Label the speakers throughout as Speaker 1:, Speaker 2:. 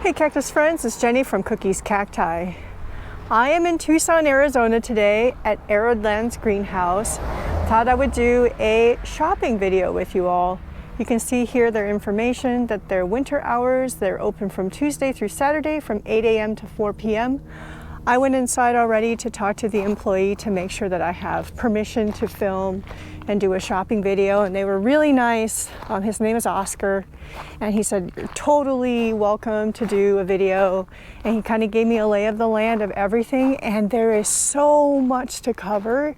Speaker 1: Hey Cactus friends, it's Jenny from Cookies Cacti. I am in Tucson, Arizona today at Arid Lands Greenhouse. Thought I would do a shopping video with you all. You can see here their information that their winter hours, they're open from Tuesday through Saturday from 8 a.m. to 4 p.m. I went inside already to talk to the employee to make sure that I have permission to film and do a shopping video, and they were really nice. His name is Oscar, and he said, you're totally welcome to do a video, and he kind of gave me a lay of the land of everything, and there is so much to cover.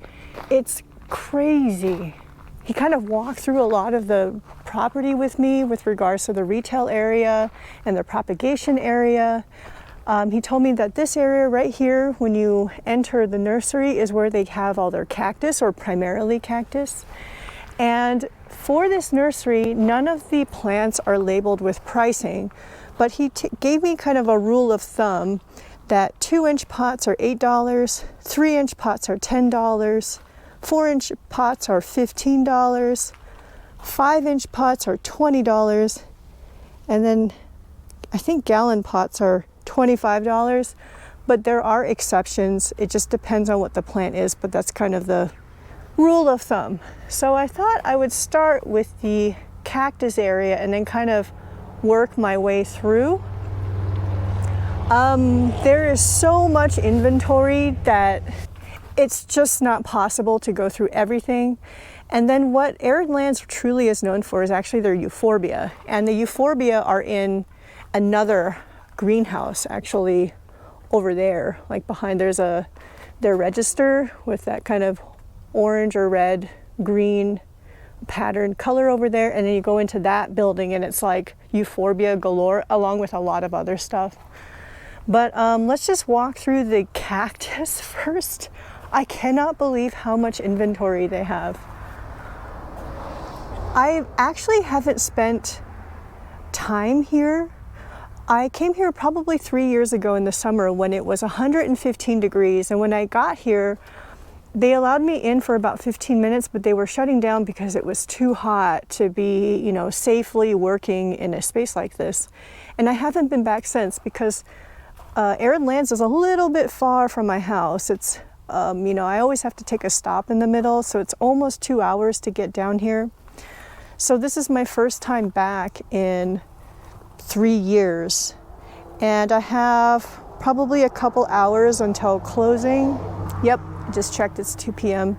Speaker 1: It's crazy. He kind of walked through a lot of the property with me with regards to the retail area and the propagation area. He told me that this area right here, when you enter the nursery, is where they have all their cactus, or primarily cactus. And for this nursery, none of the plants are labeled with pricing, but he gave me kind of a rule of thumb that 2-inch pots are $8, 3-inch pots are $10, 4-inch pots are $15, 5-inch pots are $20, and then I think gallon pots are $25, but there are exceptions. It just depends on what the plant is, but that's kind of the rule of thumb. So I thought I would start with the cactus area and then kind of work my way through. There is so much inventory that it's just not possible to go through everything. And then what Arid Lands truly is known for is actually their Euphorbia, and the Euphorbia are in another greenhouse actually over there, like behind. There's their register with that kind of orange or red green pattern color over there, and then you go into that building and it's like Euphorbia galore along with a lot of other stuff. But let's just walk through the cactus first. I cannot believe how much inventory they have. I actually haven't spent time here. I came here probably 3 years ago in the summer when it was 115 degrees, and when I got here, they allowed me in for about 15 minutes, but they were shutting down because it was too hot to be, safely working in a space like this. And I haven't been back since because Arid Lands is a little bit far from my house. It's, I always have to take a stop in the middle, so it's almost 2 hours to get down here. So this is my first time back in 3 years, and I have probably a couple hours until closing. Yep, I just checked, it's 2 p.m.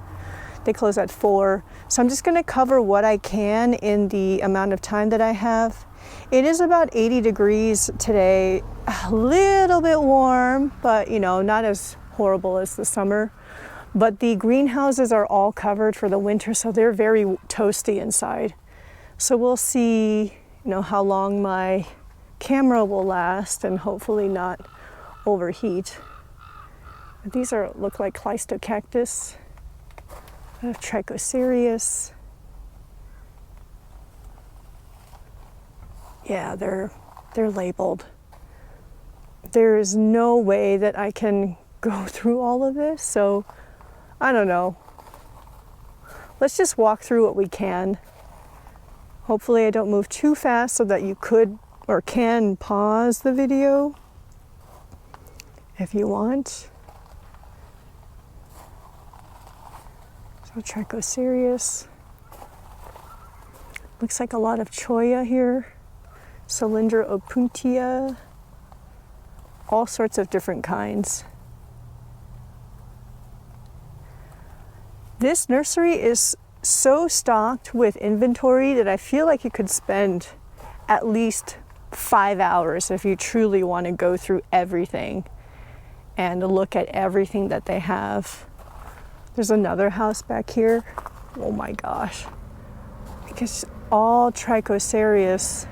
Speaker 1: They close at 4. So I'm just going to cover what I can in the amount of time that I have. It is about 80 degrees today, a little bit warm, but not as horrible as the summer. But the greenhouses are all covered for the winter, so they're very toasty inside. So we'll see how long my camera will last and hopefully not overheat. These look like Cactus. I have Trichoserius. Yeah, they're labeled. There is no way that I can go through all of this, so I don't know. Let's just walk through what we can. Hopefully I don't move too fast so that you could or can pause the video if you want. So Trichoserius. Looks like a lot of cholla here. Cylindra opuntia. All sorts of different kinds. This nursery is so stocked with inventory that I feel like you could spend at least 5 hours if you truly want to go through everything and look at everything that they have. There's another house back here. Oh my gosh. Because all Trichoserius.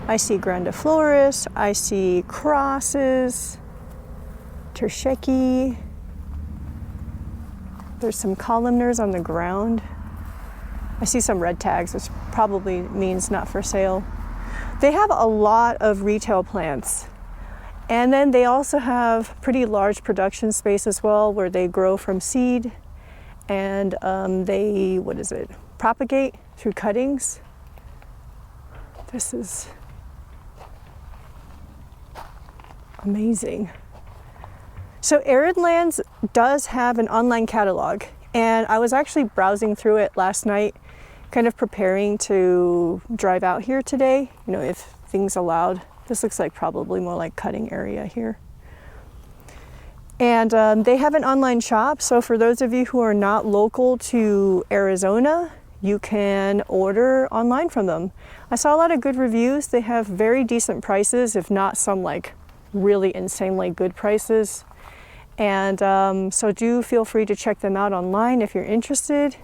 Speaker 1: I see grandiflorus, I see crosses, tersheki. There's some columnars on the ground. I see some red tags, which probably means not for sale. They have a lot of retail plants. And then they also have pretty large production space as well, where they grow from seed and they, propagate through cuttings. This is Amazing. So Arid Lands does have an online catalog, and I was actually browsing through it last night, kind of preparing to drive out here today, you know, if things allowed. This looks like probably more like cutting area here. And they have an online shop, so for those of you who are not local to Arizona, you can order online from them. I saw a lot of good reviews. They have very decent prices, if not some like really insanely good prices. And so do feel free to check them out online if you're interested.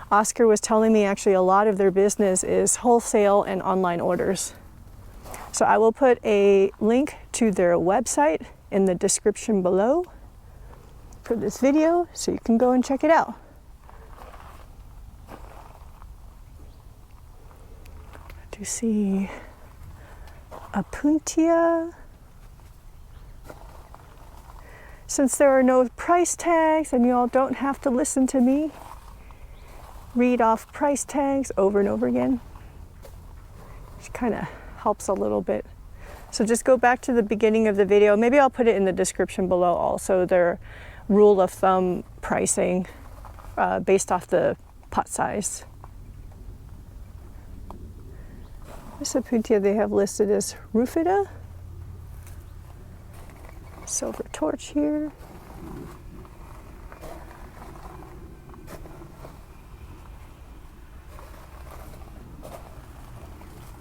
Speaker 1: Oscar was telling me actually a lot of their business is wholesale and online orders. So I will put a link to their website in the description below for this video so you can go and check it out. I do see Opuntia. Since there are no price tags and you all don't have to listen to me read off price tags over and over again, which kind of helps a little bit. So just go back to the beginning of the video. Maybe I'll put it in the description below also, their rule of thumb pricing based off the pot size. This Opuntia they have listed as Rufida. Silver torch here.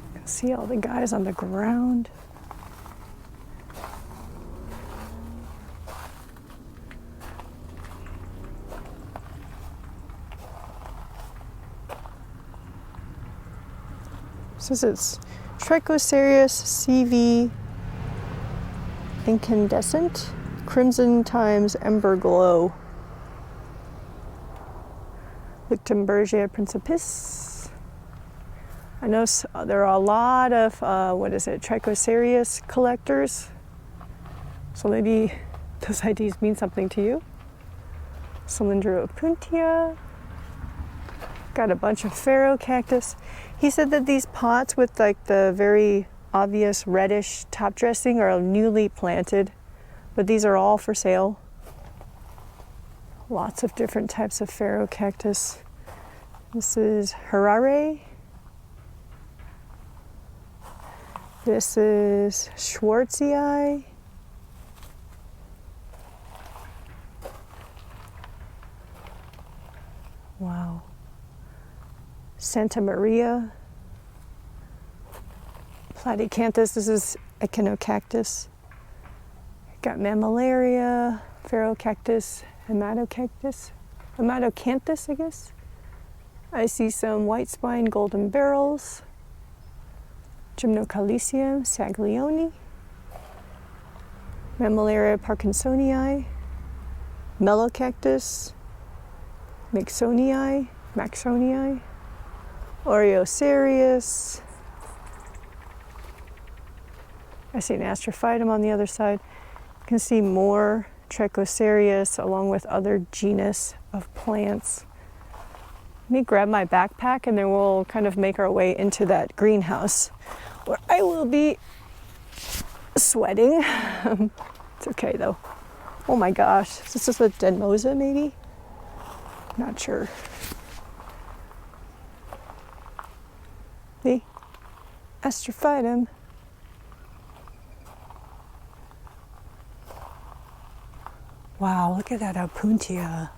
Speaker 1: You can see all the guys on the ground. This is Trichocereus CV incandescent, crimson times ember glow. Lichtenbergia principis. I know there are a lot of, Trichocereus collectors. So maybe those IDs mean something to you. Cylindro Opuntia. Got a bunch of Pharaoh cactus. He said that these pots with like the very obvious reddish top dressing are newly planted, but these are all for sale. Lots of different types of Pharaoh cactus. This is Harare. This is Schwartzii. Wow. Santa Maria. Platycanthus, this is Echinocactus. Got Mammillaria, Pharaoh cactus, Hematocactus, Hematocanthus, I guess. I see some white spine golden barrels, Gymnocalycium saglioni, Mammillaria parkinsonii, Mellocactus, Maxonii, Oreoserius. I see an Astrophyum on the other side. You can see more Trichocereus along with other genus of plants. Let me grab my backpack and then we'll kind of make our way into that greenhouse where I will be sweating. It's okay though. Oh my gosh, is this a Denmosa maybe? Not sure. The Astrophyum. Wow, look at that Opuntia.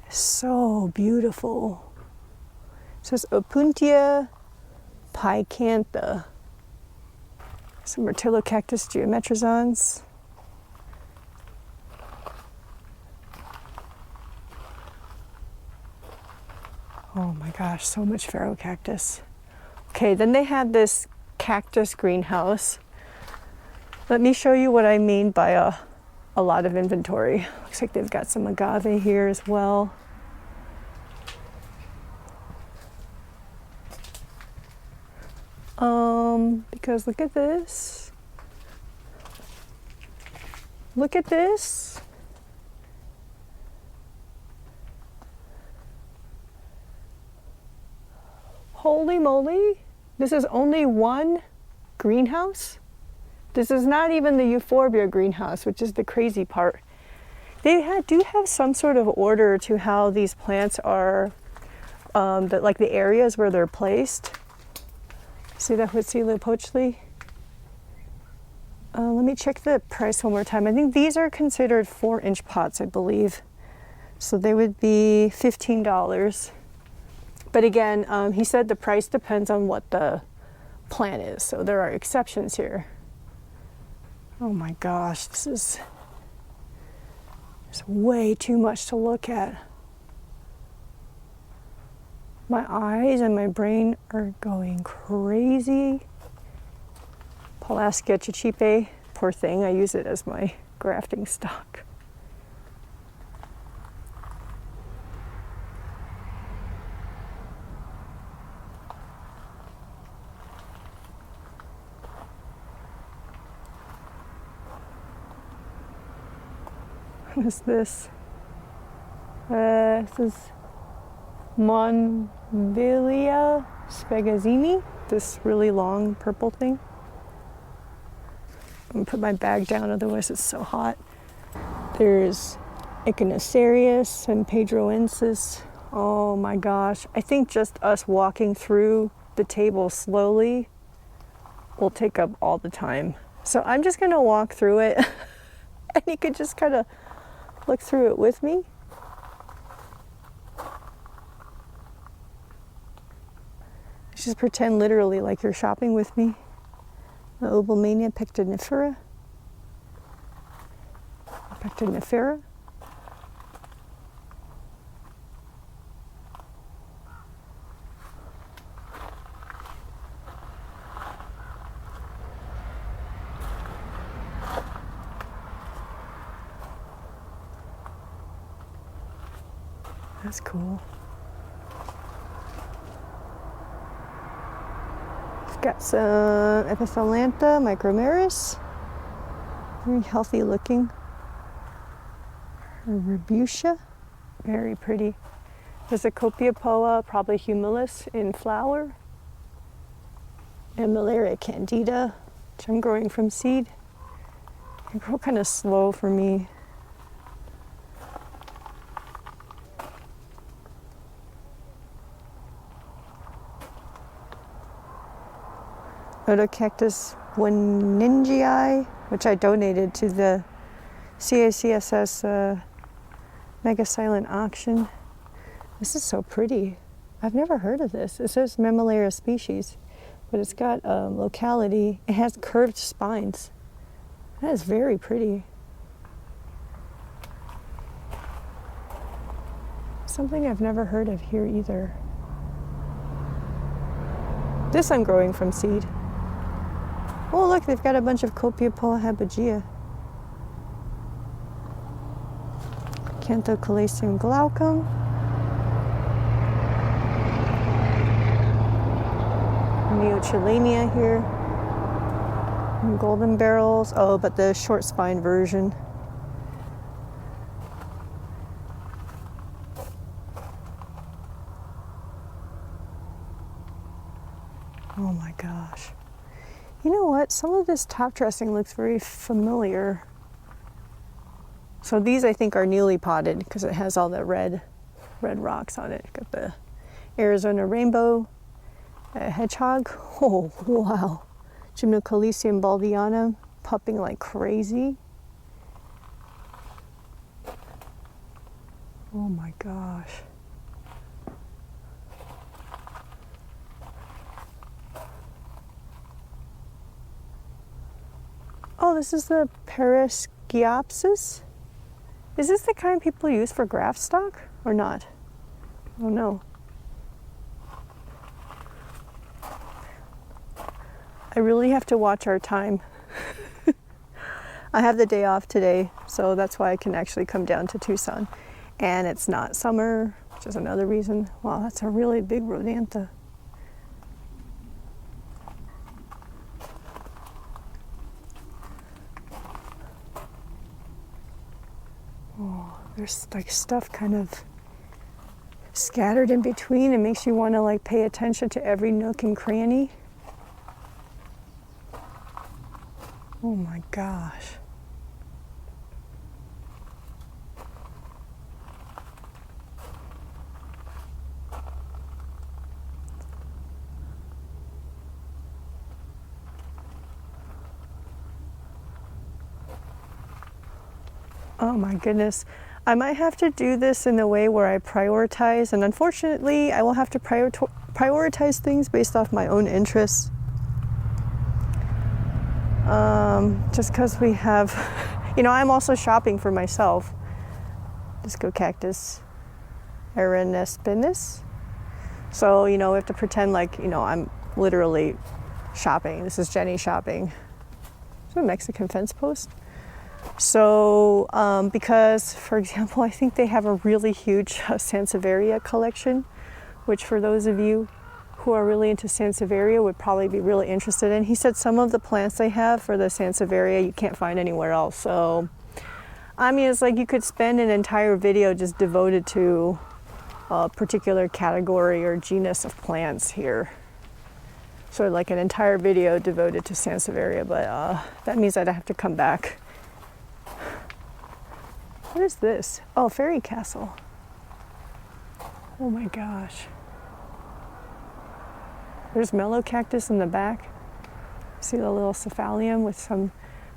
Speaker 1: It's so beautiful. It says Opuntia picantha. Some Myrtillocactus geometrizans. Oh my gosh, so much Pharaoh cactus. Okay, then they have this cactus greenhouse. Let me show you what I mean by a lot of inventory. Looks like they've got some agave here as well. Because look at this. Look at this. Holy moly. This is only one greenhouse This is not even the Euphorbia greenhouse, which is the crazy part. They do have some sort of order to how these plants are, like the areas where they're placed. See that Huitzilu pochli? Let me check the price one more time. I think these are considered 4-inch pots, I believe. So they would be $15. But again, he said the price depends on what the plant is. So there are exceptions here. Oh my gosh, this is way too much to look at. My eyes and my brain are going crazy. Pelasgia chichipe, poor thing, I use it as my grafting stock. What is this? This is Monvilia spagazzini, this really long purple thing. I'm gonna put my bag down, otherwise it's so hot. There's Echinacerius and Pedroensis. Oh my gosh. I think just us walking through the table slowly will take up all the time. So I'm just gonna walk through it and you could just kind of look through it with me. Just pretend literally like you're shopping with me. The Obelmania pectinifera. Pectinifera. That's cool. We've got some Epithalantha micromeris. Very healthy looking. Rebutia. Very pretty. There's a Copiopoa, probably humilis in flower. And Malaria candida, which I'm growing from seed. They grow kind of slow for me. Cactus Weningii, which I donated to the CACSS Mega Silent Auction. This is so pretty. I've never heard of this. It says Mammillaria species, but it's got locality. It has curved spines. That is very pretty. Something I've never heard of here either. This I'm growing from seed. Oh look, they've got a bunch of Copiopoa habugia. Canthocalacium glaucum. Neochelania here. And golden barrels. Oh, but the short spine version. Oh my gosh. You know what? Some of this top dressing looks very familiar. So these I think are newly potted because it has all the red rocks on it. Got the Arizona rainbow hedgehog. Oh wow. Gymnocalycium baldianum popping like crazy. Oh my gosh. Oh, this is the Parasciopsis. Is this the kind people use for graft stock or not? Oh no. I really have to watch our time. I have the day off today, so that's why I can actually come down to Tucson. And it's not summer, which is another reason. Wow, that's a really big rhodantha. Oh, there's like stuff kind of scattered in between. It makes you want to like pay attention to every nook and cranny. Oh Oh my gosh. Oh my goodness. I might have to do this in a way where I prioritize, and unfortunately I will have to prioritize things based off my own interests. Just because we have, you know, I'm also shopping for myself. Disco Cactus Arenespinis. So, you know, we have to pretend like, you know, I'm literally shopping. This is Jenny shopping. Is it a Mexican fence post? So, because, for example, I think they have a really huge Sansevieria collection, which for those of you who are really into Sansevieria would probably be really interested in. He said some of the plants they have for the Sansevieria you can't find anywhere else. So, I mean, it's like you could spend an entire video just devoted to a particular category or genus of plants here. Sort of like an entire video devoted to Sansevieria, but that means I'd have to come back. What is this? Oh, Fairy Castle. Oh my gosh. There's Mellow Cactus in the back. See the little Cephalium with some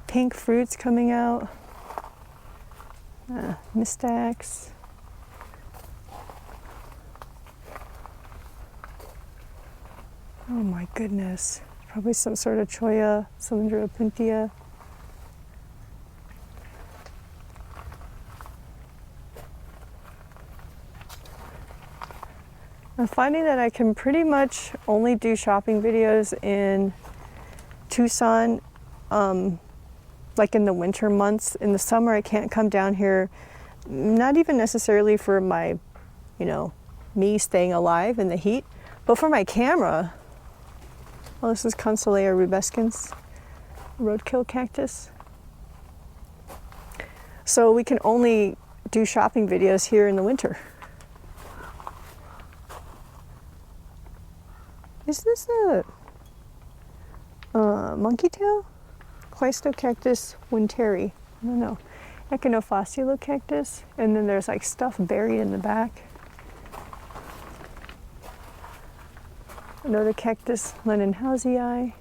Speaker 1: pink fruits coming out. Mystax. Oh my goodness. Probably some sort of Choya cylindropuntia. I'm finding that I can pretty much only do shopping videos in Tucson, like in the winter months. In the summer, I can't come down here, not even necessarily for my, you know, me staying alive in the heat, but for my camera. Oh, this is Consolea rubescens, roadkill cactus. So we can only do shopping videos here in the winter. Is this a monkey tail? Cleistocactus winteri. I don't know. Echinophyllum cactus. And then there's like stuff buried in the back. Another cactus, Lenonhausii.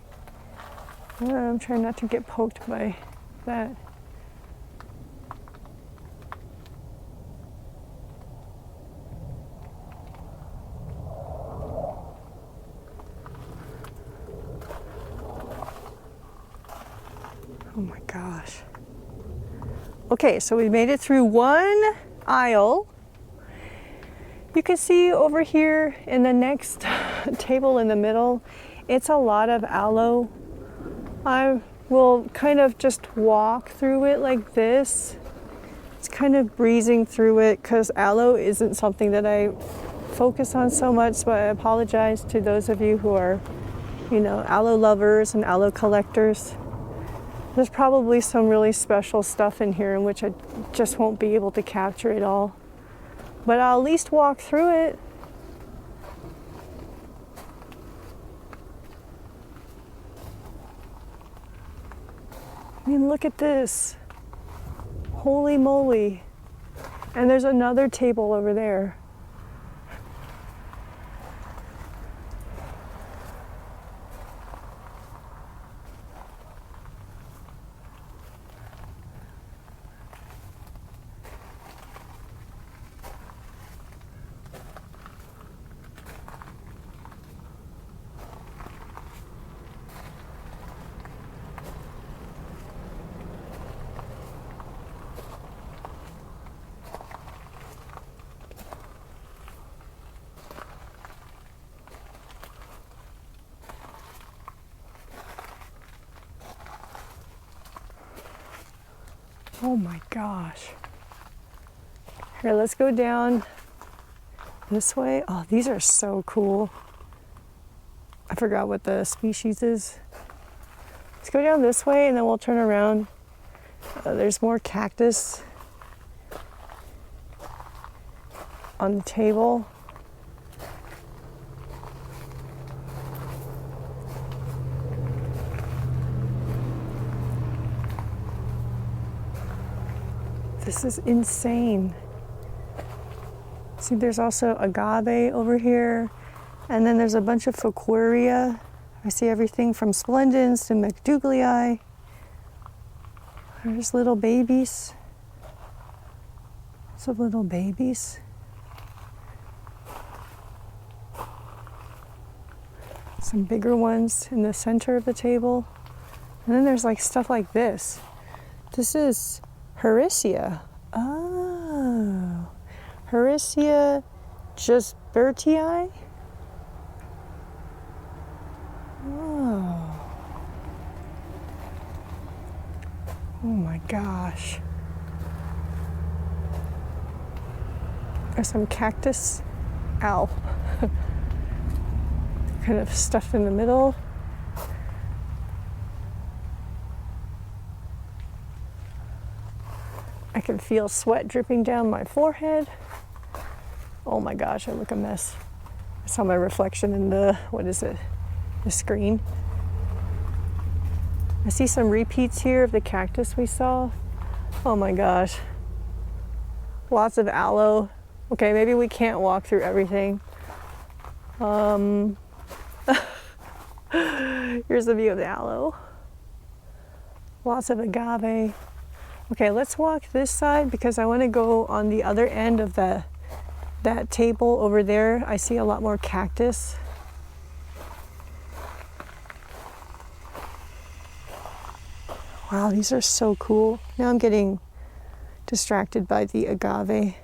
Speaker 1: I'm trying not to get poked by that. Oh my gosh. Okay, so we made it through one aisle. You can see over here in the next table in the middle, it's a lot of aloe. I will kind of just walk through it like this. It's kind of breezing through it because aloe isn't something that I focus on so much, so I apologize to those of you who are, you know, aloe lovers and aloe collectors. There's probably some really special stuff in here in which I just won't be able to capture it all. But I'll at least walk through it. I mean, look at this. Holy moly. And there's another table over there. Oh my gosh. Here, let's go down this way. Oh, these are so cool. I forgot what the species is. Let's go down this way and then we'll turn around. There's more cactus on the table. This is insane. See, there's also agave over here. And then there's a bunch of Fuchsia. I see everything from splendens to McDougalii. There's little babies. Some little babies. Some bigger ones in the center of the table. And then there's like stuff like this. This is Haworthia. Oh. Haworthia Gisbertii. Oh. Oh my gosh. There's some cactus. Ow. Kind of stuffed in the middle. I can feel sweat dripping down my forehead. Oh my gosh, I look a mess. I saw my reflection in the, what is it? The screen. I see some repeats here of the cactus we saw. Oh my gosh. Lots of aloe. Okay, maybe we can't walk through everything. Here's the view of the aloe. Lots of agave. Okay, let's walk this side because I want to go on the other end of that table over there. I see a lot more cactus. Wow, these are so cool. Now I'm getting distracted by the agave.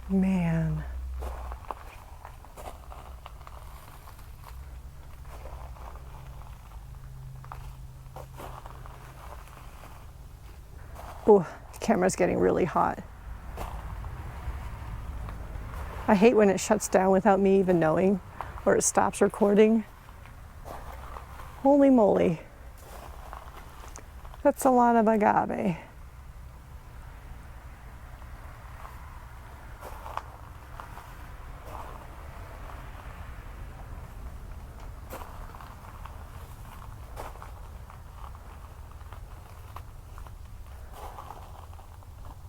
Speaker 1: Man. Oh, the camera's getting really hot. I hate when it shuts down without me even knowing, or it stops recording. Holy moly. That's a lot of agave.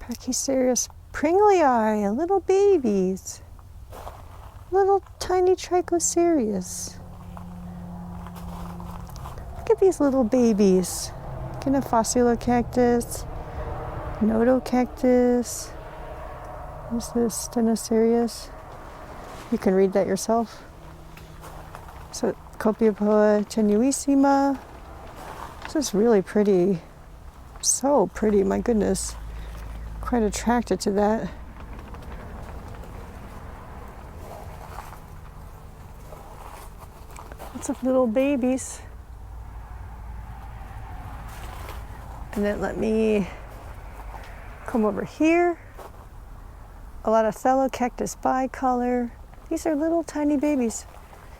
Speaker 1: Gasteria pringlei, little babies. Little tiny trichocereus. Look at these little babies. Cactus, nodo cactus. What's this? Stenoserius. You can read that yourself. So, Copiapoa tenuissima. This is really pretty. So pretty, my goodness. Quite attracted to that. Lots of little babies. And then let me come over here. A lot of Cactus bicolor. These are little tiny babies.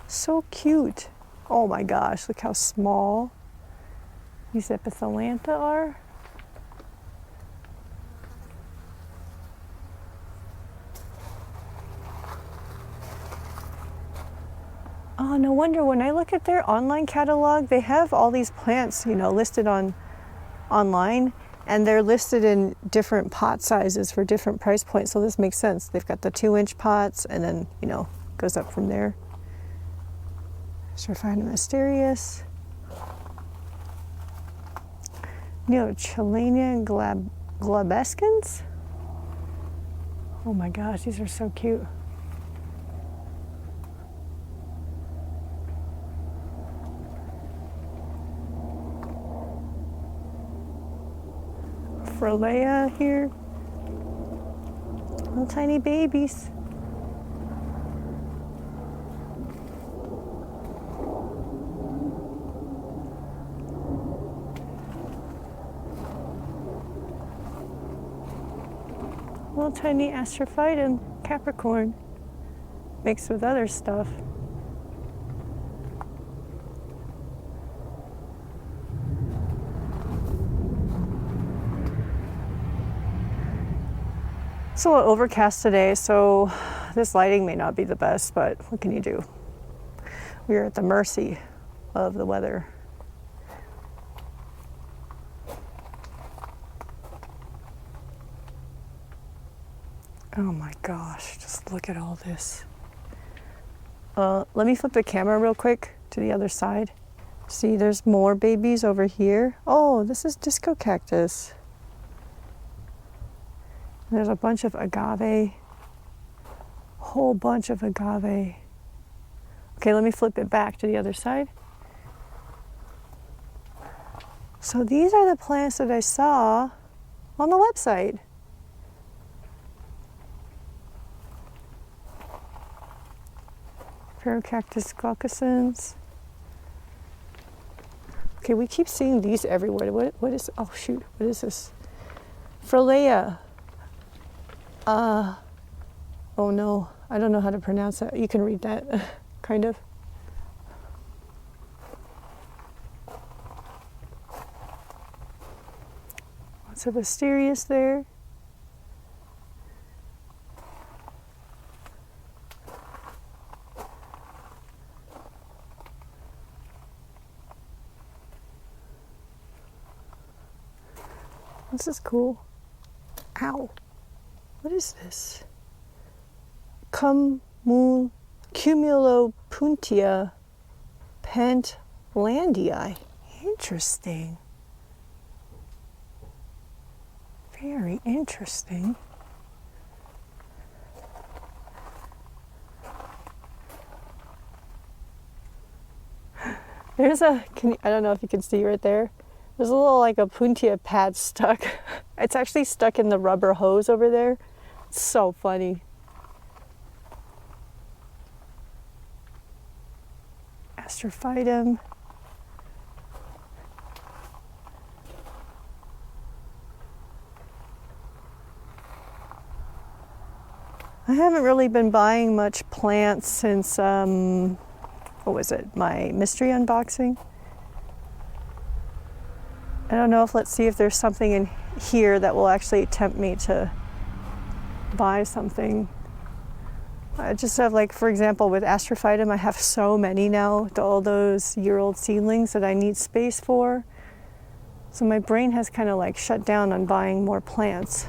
Speaker 1: So cute. Oh my gosh, look how small these epithelantha are. Oh, no wonder when I look at their online catalog, they have all these plants, listed online, and they're listed in different pot sizes for different price points. So this makes sense. They've got the 2-inch pots, and then goes up from there. Astrophyum mysterious. Neochilenia glabescens. Oh my gosh, these are so cute. Frolea here. Little tiny babies. Little tiny Astrophyum Capricorn mixed with other stuff. It's a little overcast today, so this lighting may not be the best, but what can you do? We are at the mercy of the weather. Oh my gosh, just look at all this. Let me flip the camera real quick to the other side. See, there's more babies over here. Oh, this is disco cactus. There's a bunch of agave. Whole bunch of agave. Okay, let me flip it back to the other side. So these are the plants that I saw on the website. Cactus glaucosens. Okay, we keep seeing these everywhere. What is, oh shoot, what is this? Frelea. Oh no, I don't know how to pronounce that. You can read that, kind of. Lots of asterias there. This is cool. Ow. What is this? Cumulopuntia pentlandii. Interesting. Very interesting. There's a, I don't know if you can see right there. There's a little like a puntia pad stuck. It's actually stuck in the rubber hose over there. It's so funny. Astrophyum. I haven't really been buying much plants since, what was it, my mystery unboxing. I don't know if, let's see if there's something in here that will actually tempt me to buy something. I just have, like, for example, with Astrophyum, I have so many now, all those year-old seedlings that I need space for. So my brain has kind of like shut down on buying more plants.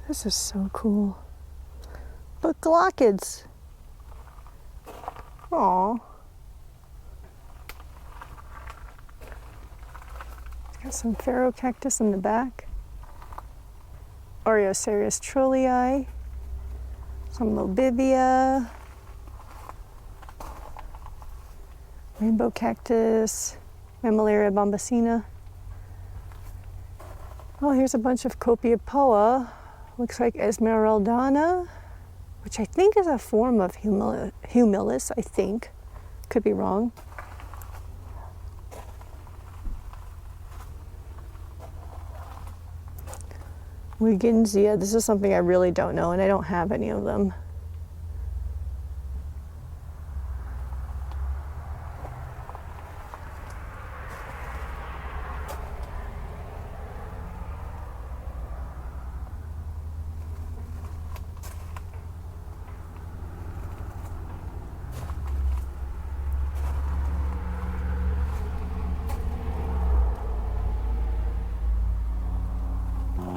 Speaker 1: This is so cool. Look, glaucids. Aw. Got some pharaoh cactus in the back. Oreoserius trulii. Some lobibia. Rainbow cactus. Mammillaria bombacina. Oh, here's a bunch of Copiopoa. Looks like Esmeraldana, which I think is a form of humilis, I think. Could be wrong. Wiginsia, this is something I really don't know, and I don't have any of them.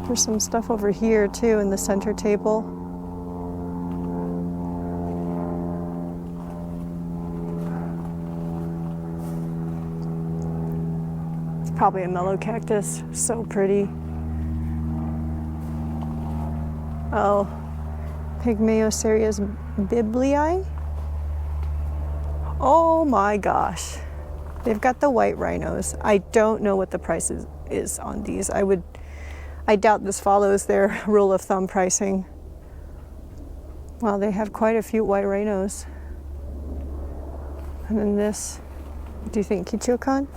Speaker 1: There's some stuff over here too in the center table. It's probably a mellow cactus. So pretty. Oh, Pygmaeocerias biblii. Oh my gosh. They've got the white rhinos. I don't know what the price is on these. I doubt this follows their rule of thumb pricing. Well, they have quite a few white rhinos. And then this, what do you think, Kichiokan?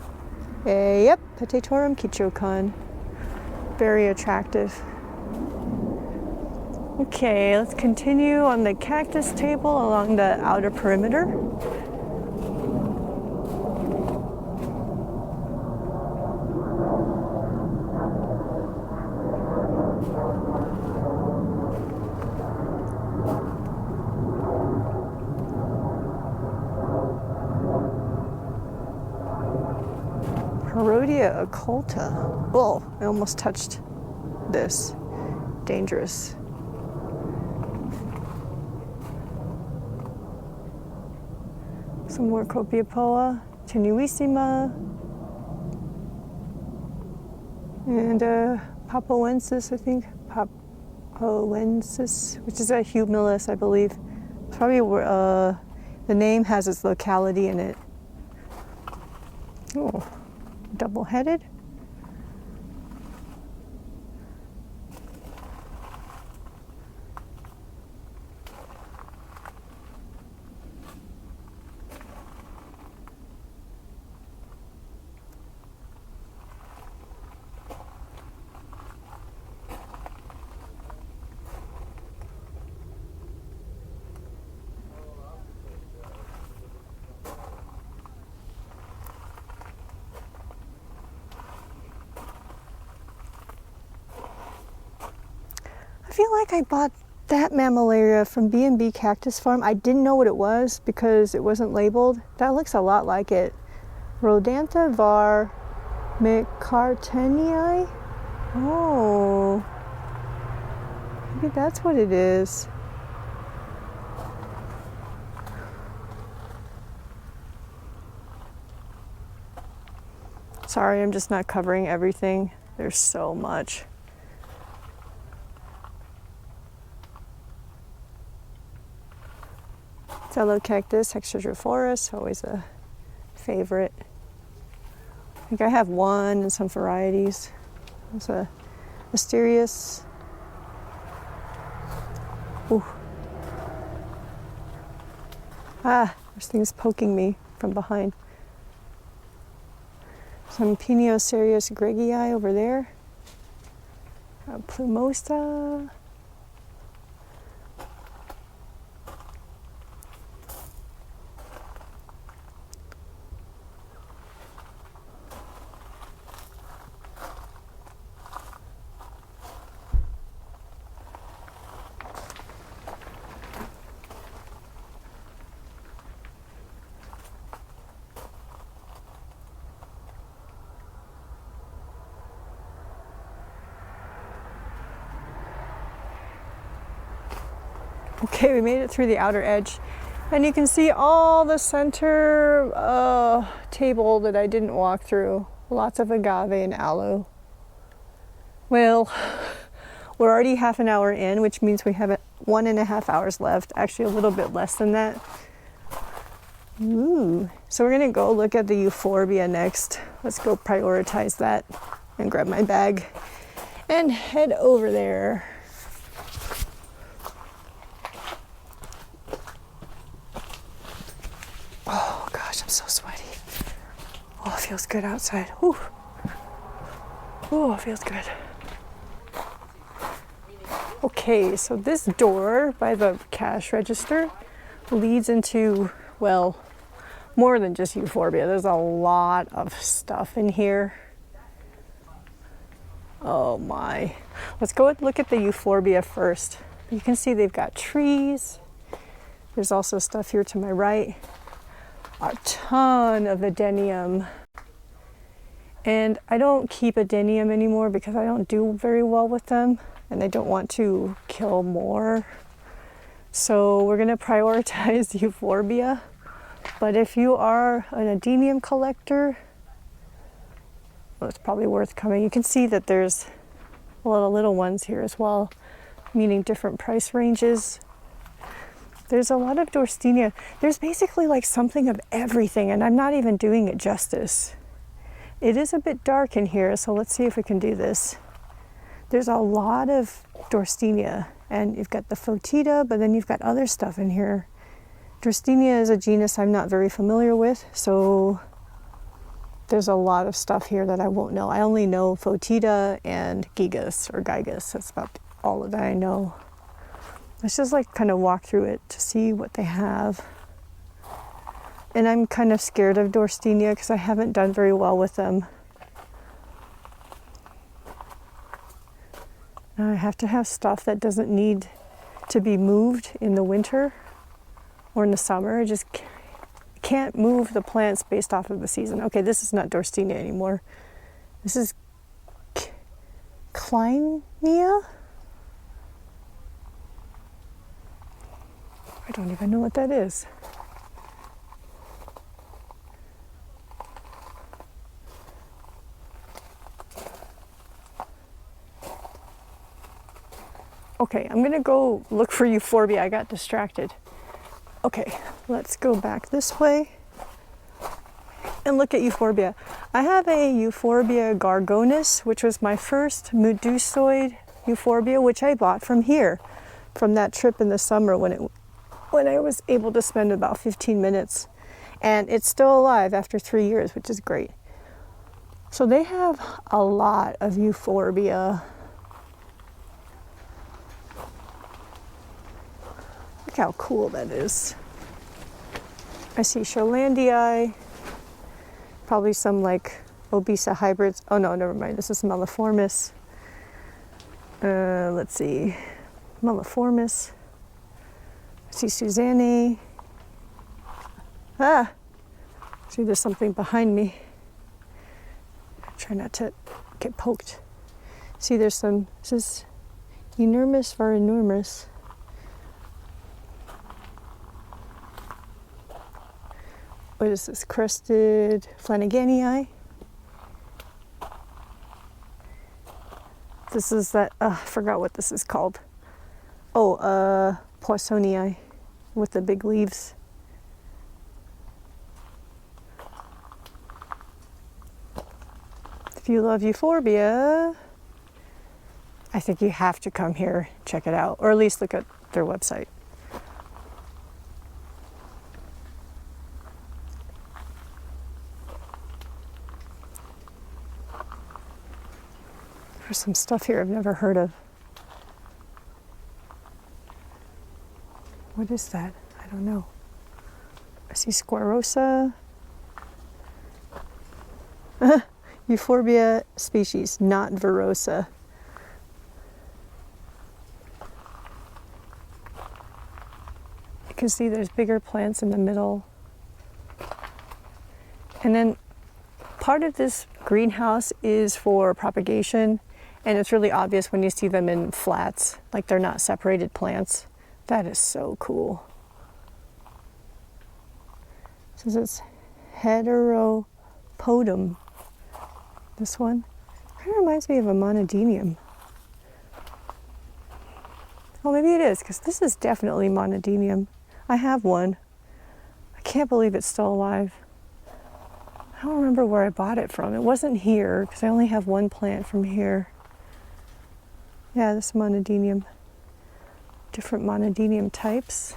Speaker 1: Yep, Petatorum Kichiokan. Very attractive. Okay, let's continue on the cactus table along the outer perimeter. Haworthia occulta. Oh, I almost touched this. Dangerous. Some more Copiapoa, tenuissima, and Papuensis, I think. Papuensis, which is a humulus, I believe. Probably the name has its locality in it. Oh, double-headed. I feel like I bought that mammillaria from B&B Cactus Farm. I didn't know what it was because it wasn't labeled. That looks a lot like it. Rodantha var McCartenii? Oh, maybe that's what it is. Sorry, I'm just not covering everything. There's so much. Yellow cactus, Hexadrophorus, always a favorite. I think I have one and some varieties. There's a mysterious. Ooh. Ah, there's things poking me from behind. Some Piniocerius gregii over there. Plumosa. Okay, we made it through the outer edge, and you can see all the center table that I didn't walk through. Lots of agave and aloe. Well, we're already half an hour in, which means we have 1.5 hours left. Actually, a little bit less than that. Ooh. So we're gonna go look at the Euphorbia next. Let's go prioritize that and grab my bag and head over there. Oh gosh, I'm so sweaty. Oh, it feels good outside. Whew. Oh, it feels good. Okay, so this door by the cash register leads into, well, more than just Euphorbia. There's a lot of stuff in here. Oh my. Let's go and look at the Euphorbia first. You can see they've got trees. There's also stuff here to my right. A ton of Adenium. And I don't keep Adenium anymore because I don't do very well with them and I don't want to kill more. So we're gonna prioritize Euphorbia. But if you are an Adenium collector, well, it's probably worth coming. You can see that there's a lot of little ones here as well, meaning different price ranges. There's a lot of Dorstenia. There's basically like something of everything, and I'm not even doing it justice. It is a bit dark in here, so let's see if we can do this. There's a lot of Dorstenia, and you've got the Fotida, but then you've got other stuff in here. Dorstenia is a genus I'm not very familiar with, so there's a lot of stuff here that I won't know. I only know Fotida and Gigas or Gigas. That's about all that I know. Let's just like kind of walk through it to see what they have. And I'm kind of scared of Dorstenia because I haven't done very well with them. I have to have stuff that doesn't need to be moved in the winter or in the summer. I just can't move the plants based off of the season. Okay, this is not Dorstenia anymore. This is Kleinia? I don't even know what that is. Okay, I'm gonna go look for Euphorbia. I got distracted. Okay, let's go back this way and look at Euphorbia. I have a Euphorbia gorgonis, which was my first medusoid Euphorbia, which I bought from here, from that trip in the summer when I was able to spend about 15 minutes. And it's still alive after 3 years, which is great. So they have a lot of Euphorbia. Look how cool that is. I see Sholandii, probably some like Obesa hybrids. Oh no, never mind, this is Melliformis. Let's see, Melliformis. I see Susanne. Ah, see there's something behind me. Try not to get poked. See there's some, this is Enormous varienormis. What is this? Crested Flanaganii. This is that, I forgot what this is called. Oh, Poissonii with the big leaves. If you love Euphorbia, I think you have to come here, check it out, or at least look at their website. There's some stuff here I've never heard of. What is that? I don't know. I see Squarosa. Euphorbia species, not Verosa. You can see there's bigger plants in the middle. And then part of this greenhouse is for propagation. And it's really obvious when you see them in flats, like they're not separated plants. That is so cool. It says it's heteropodum. This one kind of reminds me of a monodinium. Oh, maybe it is, because this is definitely monodinium. I have one. I can't believe it's still alive. I don't remember where I bought it from. It wasn't here, because I only have one plant from here. Yeah, this monodinium. Different monodinium types.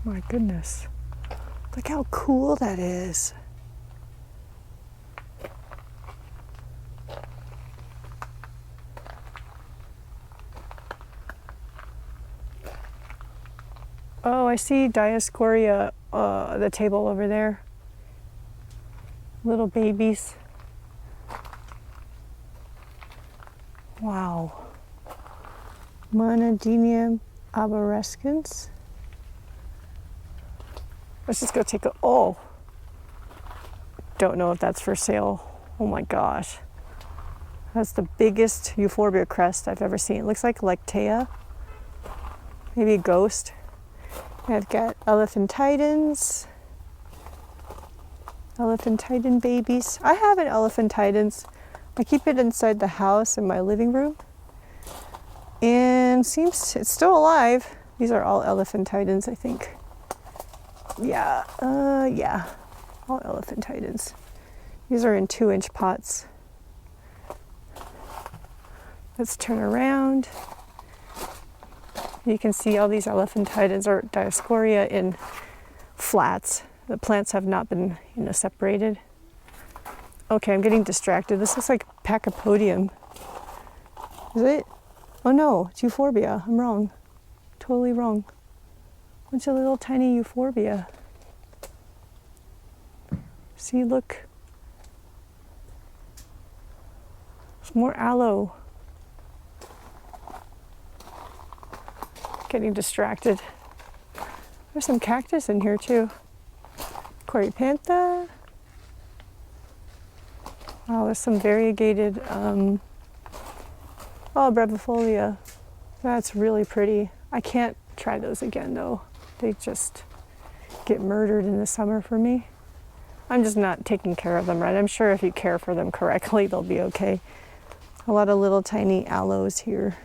Speaker 1: My goodness. Look how cool that is. Oh, I see Dioscorea, the table over there. Little babies. Wow. Monodinium arborescens. Let's just go take a, oh. Don't know if that's for sale. Oh my gosh. That's the biggest Euphorbia crest I've ever seen. It looks like Lectea. Maybe a ghost. I've got elephantidens, elephantidin babies. I have an elephantidens. I keep it inside the house in my living room. And seems it's still alive. These are all elephantidens, I think. Yeah, yeah, all elephantidens. These are in 2-inch pots. Let's turn around. You can see all these elephantidas or Dioscorea in flats. The plants have not been, separated. Okay, I'm getting distracted. This looks like Pachypodium. Is it? Oh no, it's Euphorbia. I'm wrong. Totally wrong. Bunch of little tiny Euphorbia. See, look. There's more aloe. Getting distracted. There's some cactus in here too. Corypantha. Wow, there's some variegated, brevifolia. That's really pretty. I can't try those again though. They just get murdered in the summer for me. I'm just not taking care of them right. I'm sure if you care for them correctly, they'll be okay. A lot of little tiny aloes here.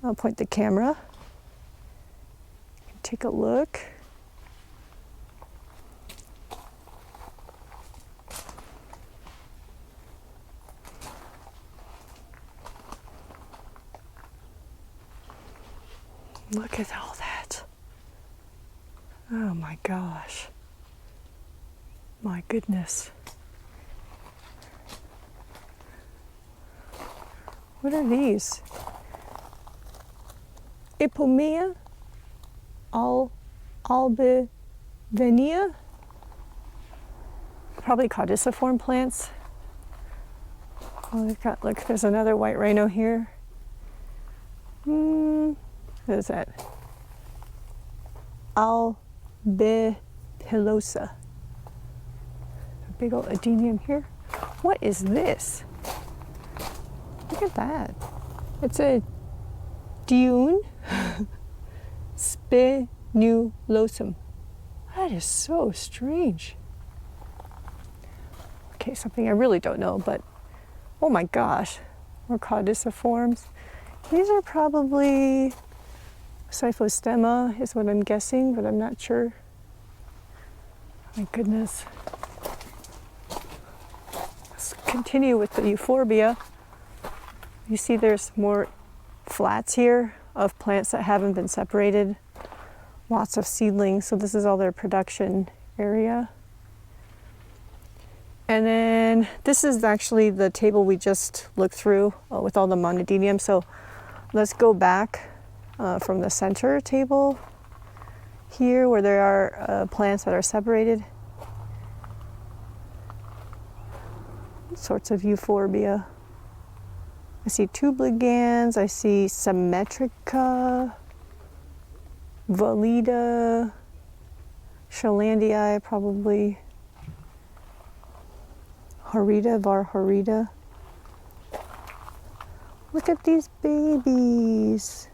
Speaker 1: I'll point the camera. Take a look. Look at all that. Oh my gosh. My goodness. What are these? Ipomea albivenia? Probably caudiciform plants. Oh, they've got, look, there's another white rhino here. What is that? Albipilosa. A big old Adenium here. What is this? Look at that. It's a dune spinulosum. That is so strange. Okay, something I really don't know, but oh my gosh, more caudiciforms. These are probably Cyphostemma is what I'm guessing, but I'm not sure. My goodness. Let's continue with the Euphorbia. You see there's more flats here of plants that haven't been separated. Lots of seedlings, so this is all their production area. And then this is actually the table we just looked through with all the monodinium. So let's go back from the center table here where there are plants that are separated. All sorts of Euphorbia. I see tubligans, I see symmetrica, valida, Shalandii probably, horrida, var horrida. Look at these babies.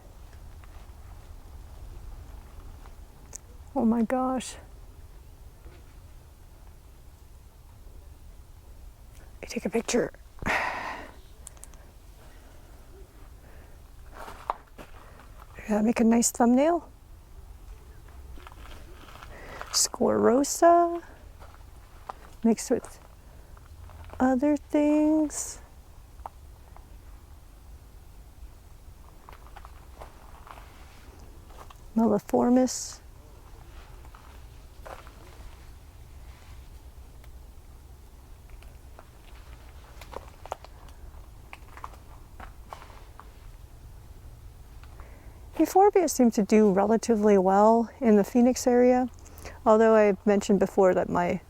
Speaker 1: Oh my gosh. Let me take a picture. That'll make a nice thumbnail. Sclerosa mixed with other things. Melliformis. Euphorbia seem to do relatively well in the Phoenix area, although I've mentioned before that my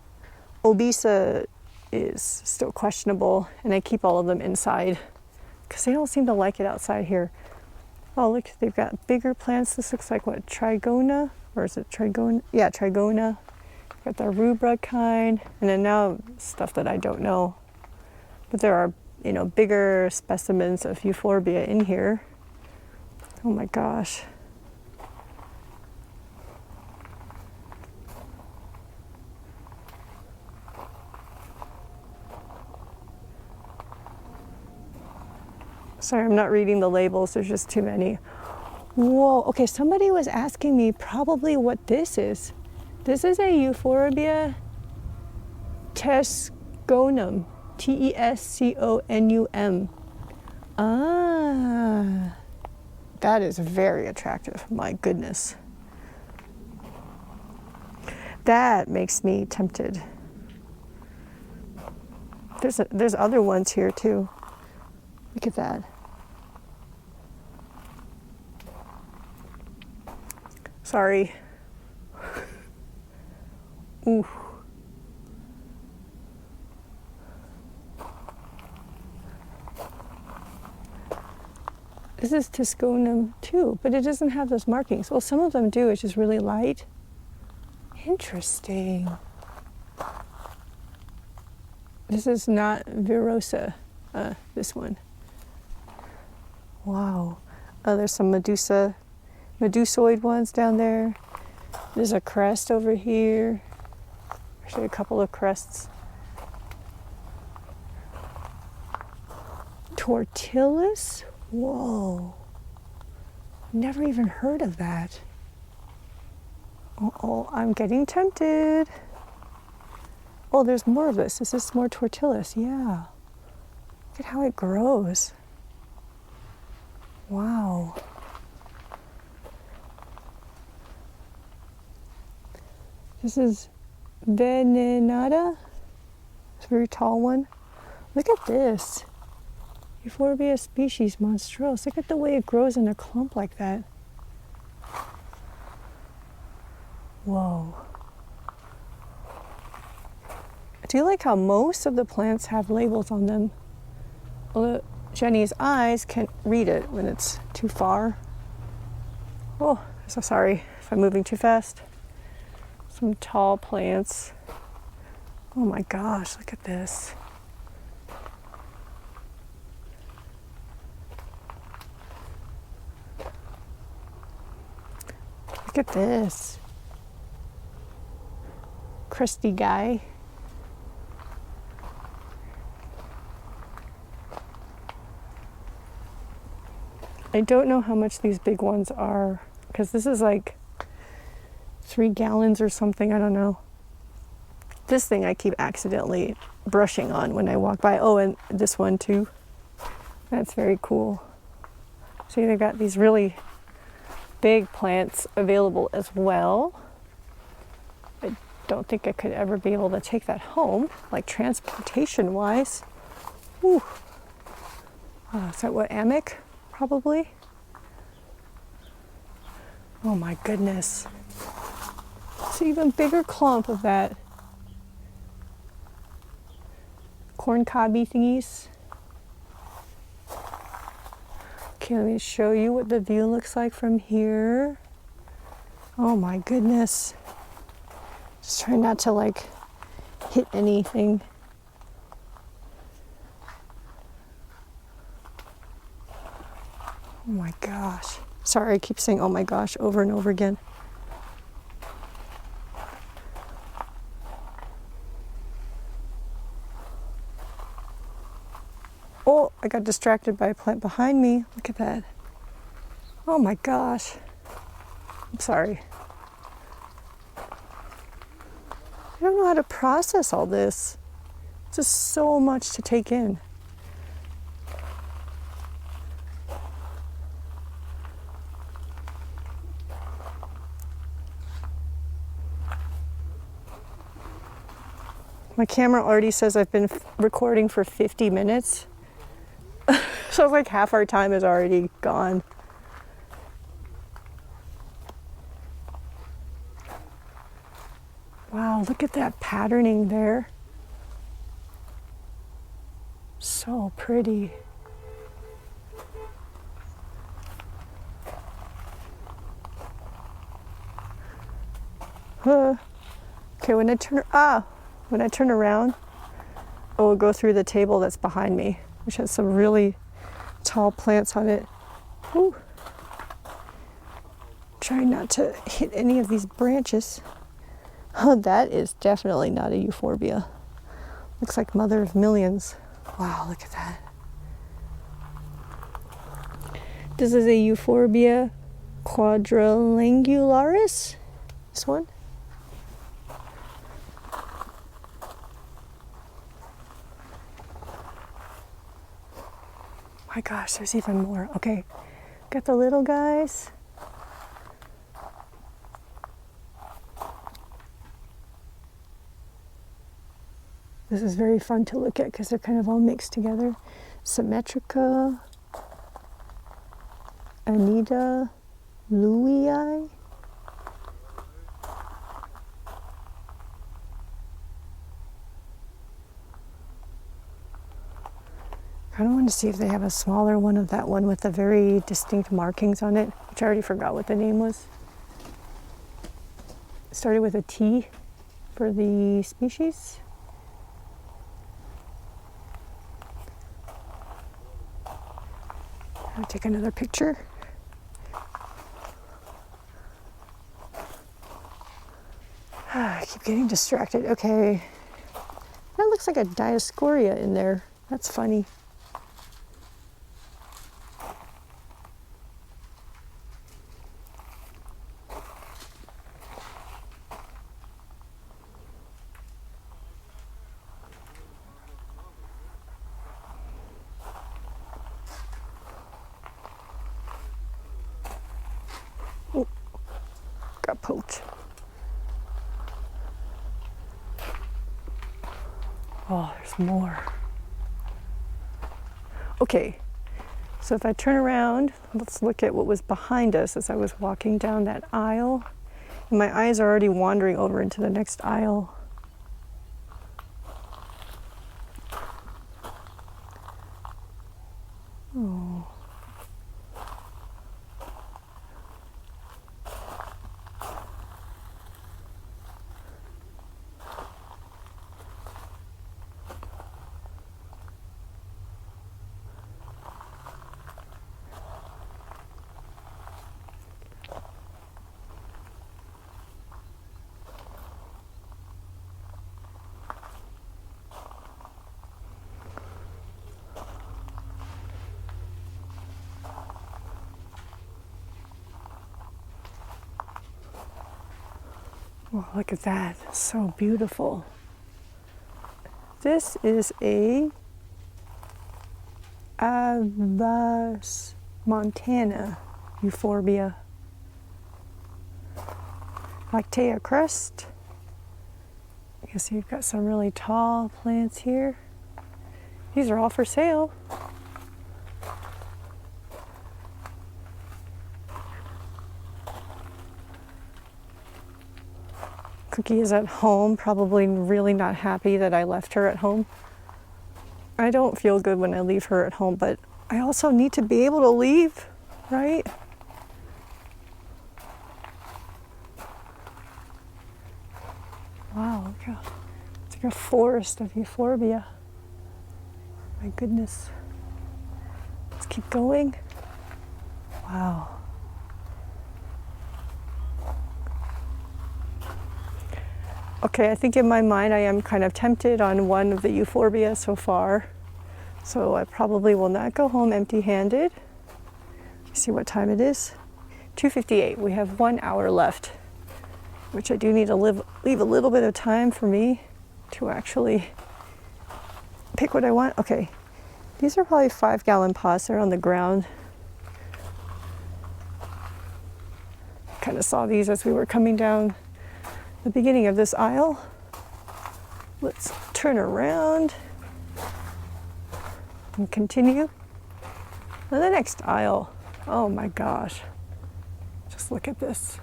Speaker 1: Obesa is still questionable, and I keep all of them inside because they don't seem to like it outside here. Oh, look, they've got bigger plants. This looks like what, Trigona? Or is it Trigona? Yeah, Trigona. Got the rubra kind, and then now stuff that I don't know. But there are, bigger specimens of Euphorbia in here. Oh my gosh. Sorry, I'm not reading the labels. There's just too many. Whoa, okay, somebody was asking me probably what this is. This is a Euphorbia tesconum, Tesconum. Ah, that is very attractive. My goodness. That makes me tempted. There's other ones here too. Look at that. Sorry. Ooh. This is Tucson too, but it doesn't have those markings. Well, some of them do. It's just really light. Interesting. This is not Virosa, this one. Wow. There's some medusoid ones down there. There's a crest over here. Actually, a couple of crests. Tortillus? Whoa. Never even heard of that. Uh-oh, I'm getting tempted. Oh, there's more of this. This is more tortillus, yeah. Look at how it grows. Wow. This is venenata. It's a very tall one. Look at this. Euphorbia species monstrose. Look at the way it grows in a clump like that. Whoa. I do like how most of the plants have labels on them. Although Jenny's eyes can't read it when it's too far. Oh, so sorry if I'm moving too fast. Some tall plants. Oh my gosh, look at this. Look at this. Crusty guy. I don't know how much these big ones are, because this is like 3 gallons or something, I don't know. This thing I keep accidentally brushing on when I walk by. Oh, and this one too. That's very cool. See, they've got these really big plants available as well. I don't think I could ever be able to take that home, like transportation wise. Whew. Is that what, Amic? Probably. Oh my goodness. It's an even bigger clump of that corn cobby thingies. Okay, let me show you what the view looks like from here. Oh my goodness. Just trying not to like hit anything. Oh my gosh. Sorry, I keep saying oh my gosh over and over again. Oh, I got distracted by a plant behind me. Look at that. Oh my gosh. I'm sorry. I don't know how to process all this. It's just so much to take in. My camera already says I've been recording for 50 minutes. So it's like half our time is already gone. Wow, look at that patterning there. So pretty. Okay, when I turn around, I will go through the table that's behind me, which has some really tall plants on it. Whew. Trying not to hit any of these branches. Oh, that is definitely not a Euphorbia. Looks like mother of millions. Wow, look at that. This is a Euphorbia quadrangularis. This one. my gosh, there's even more. Okay, got the little guys. This is very fun to look at because they're kind of all mixed together. Symmetrica, Anita, Louii. I kind of want to see if they have a smaller one of that one with the very distinct markings on it, which I already forgot what the name was. It started with a T for the species. I'll take another picture. I keep getting distracted. Okay. That looks like a Dioscorea in there. That's funny. Oh, got poked. Oh, there's more. Okay, so if I turn around, let's look at what was behind us as I was walking down that aisle. And my eyes are already wandering over into the next aisle. Oh. Oh, look at that, it's so beautiful. This is a Avas Montana Euphorbia. Lactea crust. You can see you've got some really tall plants here. These are all for sale. Cookie is at home, probably really not happy that I left her at home. I don't feel good when I leave her at home, but I also need to be able to leave, right? Wow, look how, it's like a forest of Euphorbia. My goodness. Let's keep going. Wow. Okay, I think in my mind I am kind of tempted on one of the Euphorbia so far. So I probably will not go home empty-handed. See what time it is. 2:58. We have 1 hour left, which I do need to leave a little bit of time for me to actually pick what I want. Okay, these are probably 5-gallon pots. They're on the ground. Kind of saw these as we were coming down the beginning of this aisle. Let's turn around and continue to the next aisle. Oh my gosh, just look at this.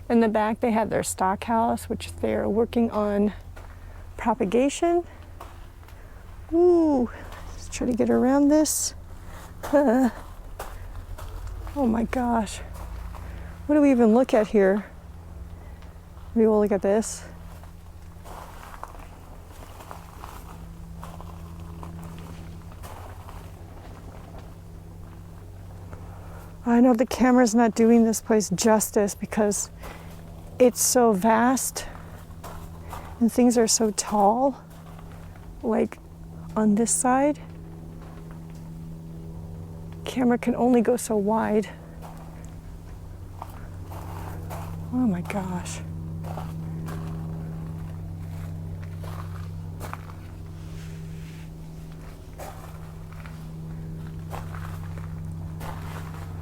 Speaker 1: In the back they have their stock house, which they're working on propagation. Ooh, let's try to get around this. Oh my gosh, what do we even look at here? We will look at this. I know the camera's not doing this place justice because it's so vast and things are so tall, like on this side. Camera can only go so wide. Oh my gosh.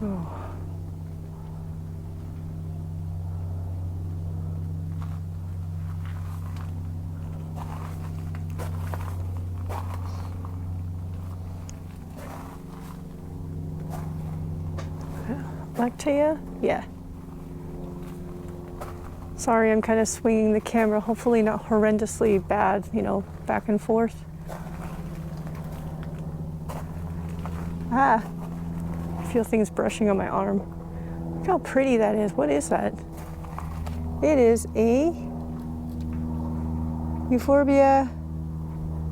Speaker 1: Oh. Lactea? Yeah. Sorry, I'm kind of swinging the camera, hopefully not horrendously bad, you know, back and forth. Ah, I feel things brushing on my arm. Look how pretty that is. What is that? It is a Euphorbia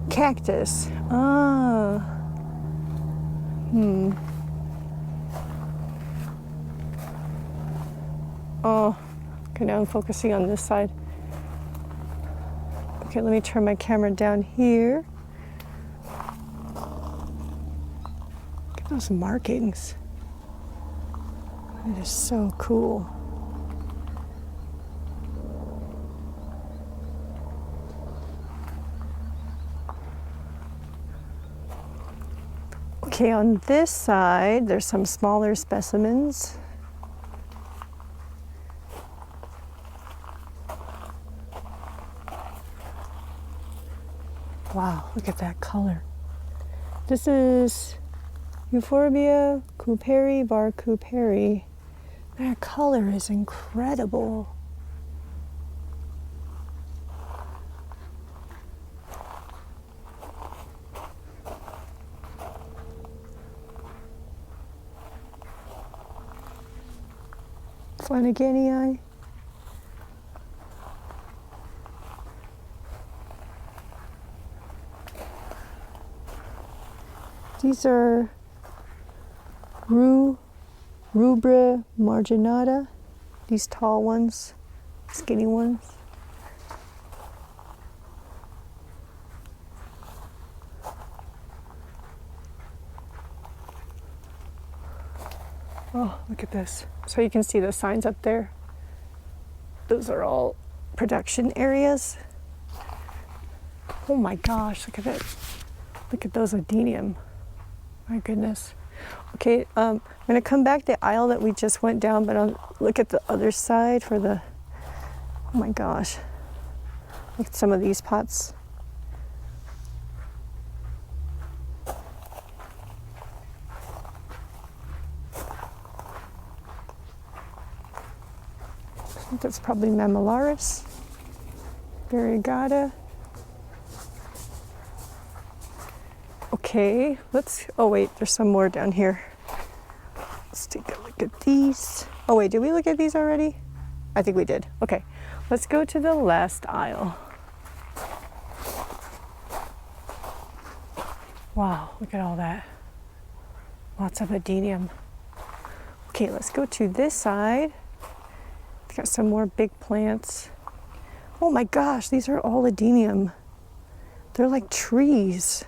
Speaker 1: cactus. Ah. Oh, okay, now I'm focusing on this side. Okay, let me turn my camera down here. Look at those markings. It is so cool. Okay, on this side, there's some smaller specimens. Wow, look at that color. This is Euphorbia cooperi bar cooperi. That color is incredible. Flanaganii. These are Rubra marginata, these tall ones, skinny ones. Oh, look at this. So you can see the signs up there. Those are all production areas. Oh my gosh, look at it. Look at those Adenium. My goodness. Okay, I'm gonna come back the aisle that we just went down, but I'll look at the other side for the, oh my gosh. Look at some of these pots. I think that's probably Mammillaris, Variegata. Okay, oh wait, there's some more down here. Let's take a look at these. Oh wait, did we look at these already? I think we did. Okay, let's go to the last aisle. Wow, look at all that. Lots of Adenium. Okay, let's go to this side. It's got some more big plants. Oh my gosh, these are all Adenium. They're like trees.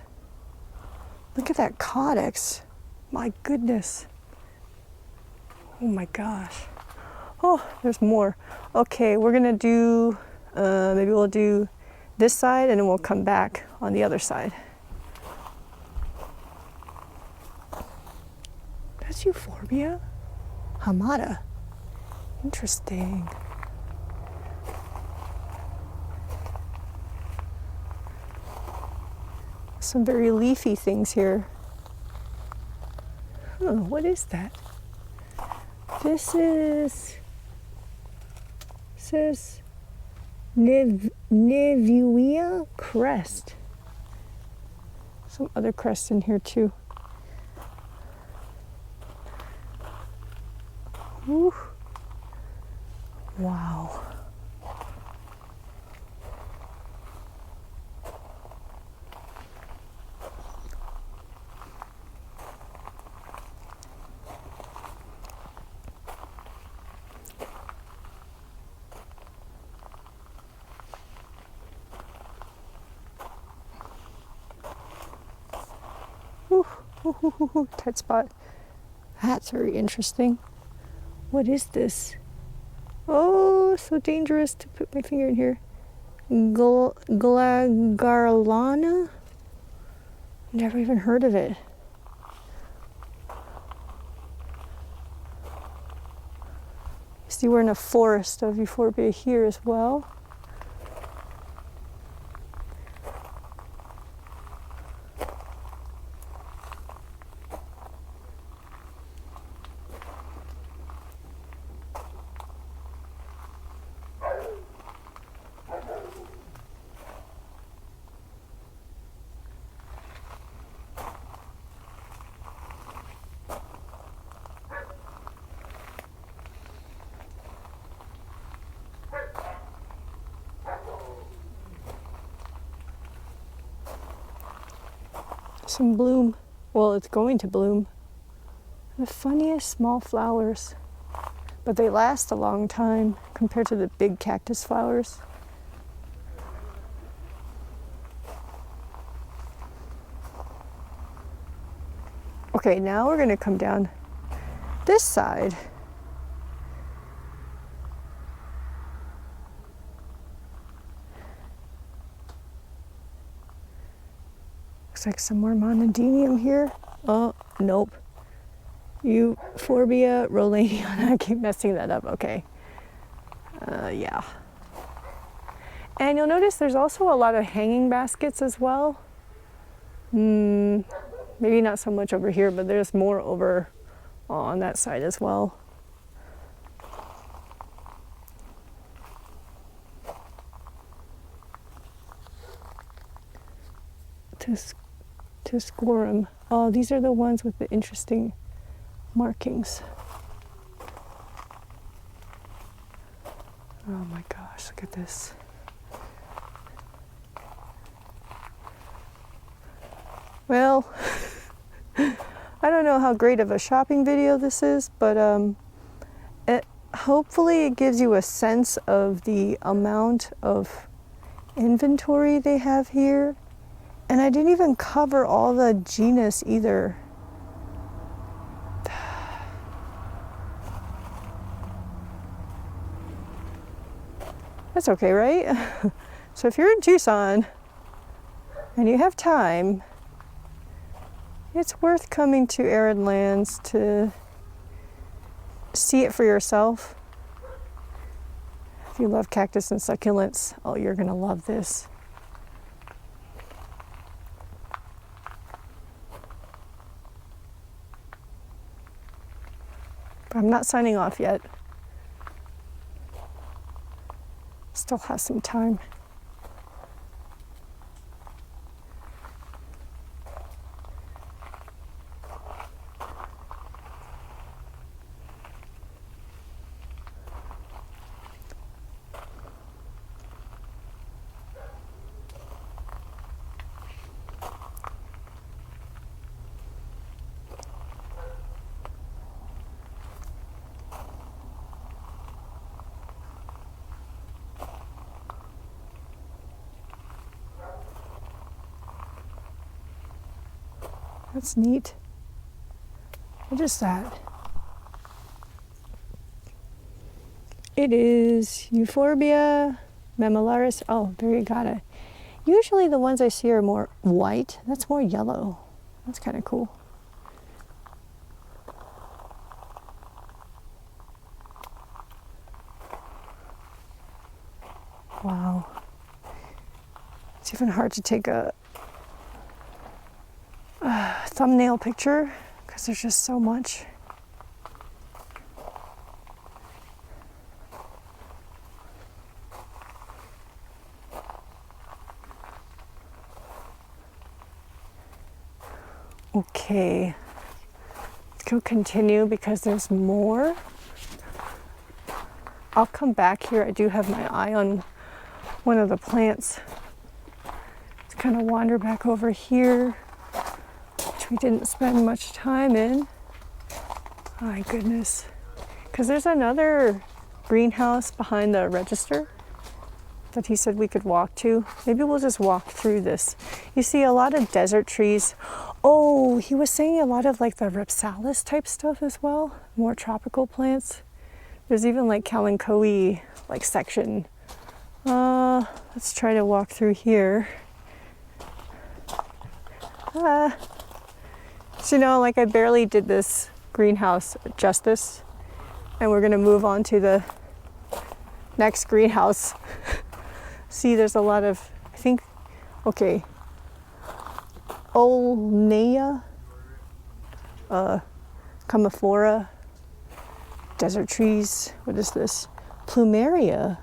Speaker 1: Look at that codex. My goodness. Oh my gosh. Oh, there's more. Okay, we're gonna do, maybe we'll do this side and then we'll come back on the other side. That's Euphorbia hamada. Interesting. Some very leafy things here. Oh, what is that? This says Nevuia crest. Some other crests in here too. Ooh. Wow. Tight spot. That's very interesting. What is this? Oh, so dangerous to put my finger in here. Glagarlana? Never even heard of it. See, we're in a forest of Euphorbia here as well. Some bloom. Well, it's going to bloom. The funniest small flowers, but they last a long time compared to the big cactus flowers. Okay, now we're going to come down this side. Looks like some more Adenium here. Oh, nope. Euphorbia rolania. I keep messing that up. Okay. Yeah. And you'll notice there's also a lot of hanging baskets as well. Maybe not so much over here, but there's more over on that side as well. Tuscorum. Oh, these are the ones with the interesting markings. Oh my gosh, look at this. Well, I don't know how great of a shopping video this is, but hopefully it gives you a sense of the amount of inventory they have here. And I didn't even cover all the genus either. That's okay, right? So if you're in Tucson and you have time, it's worth coming to Arid Lands to see it for yourself. If you love cactus and succulents, oh, you're gonna love this. But I'm not signing off yet. Still have some time. That's neat. What is that? It is Euphorbia mammillaris. Oh, there you got it. Usually the ones I see are more white. That's more yellow. That's kind of cool. Wow. It's even hard to take a thumbnail picture because there's just so much. Okay, let's go continue because there's more. I'll come back here. I do have my eye on one of the plants. Let's kind of wander back over here, which we didn't spend much time in. My goodness. Because there's another greenhouse behind the register that he said we could walk to. Maybe we'll just walk through this. You see a lot of desert trees. Oh, he was saying a lot of like the Ripsalis type stuff as well. More tropical plants. There's even like Kalanchoe like section. Let's try to walk through here. So, you know, like I barely did this greenhouse justice. and we're gonna move on to the next greenhouse. See, there's a lot of, I think, okay, Olnea, Commiphora, desert trees. What is this? Plumeria,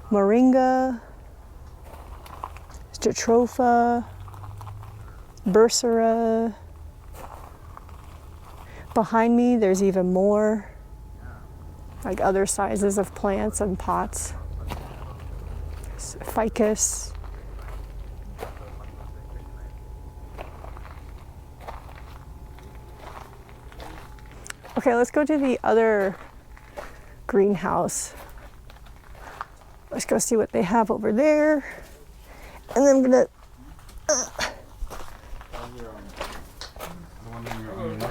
Speaker 1: Moringa, Jatropha, Bursera. Behind me, there's even more, like other sizes of plants and pots. Ficus. Okay, let's go to the other greenhouse. Let's go see what they have over there. And then I'm gonna...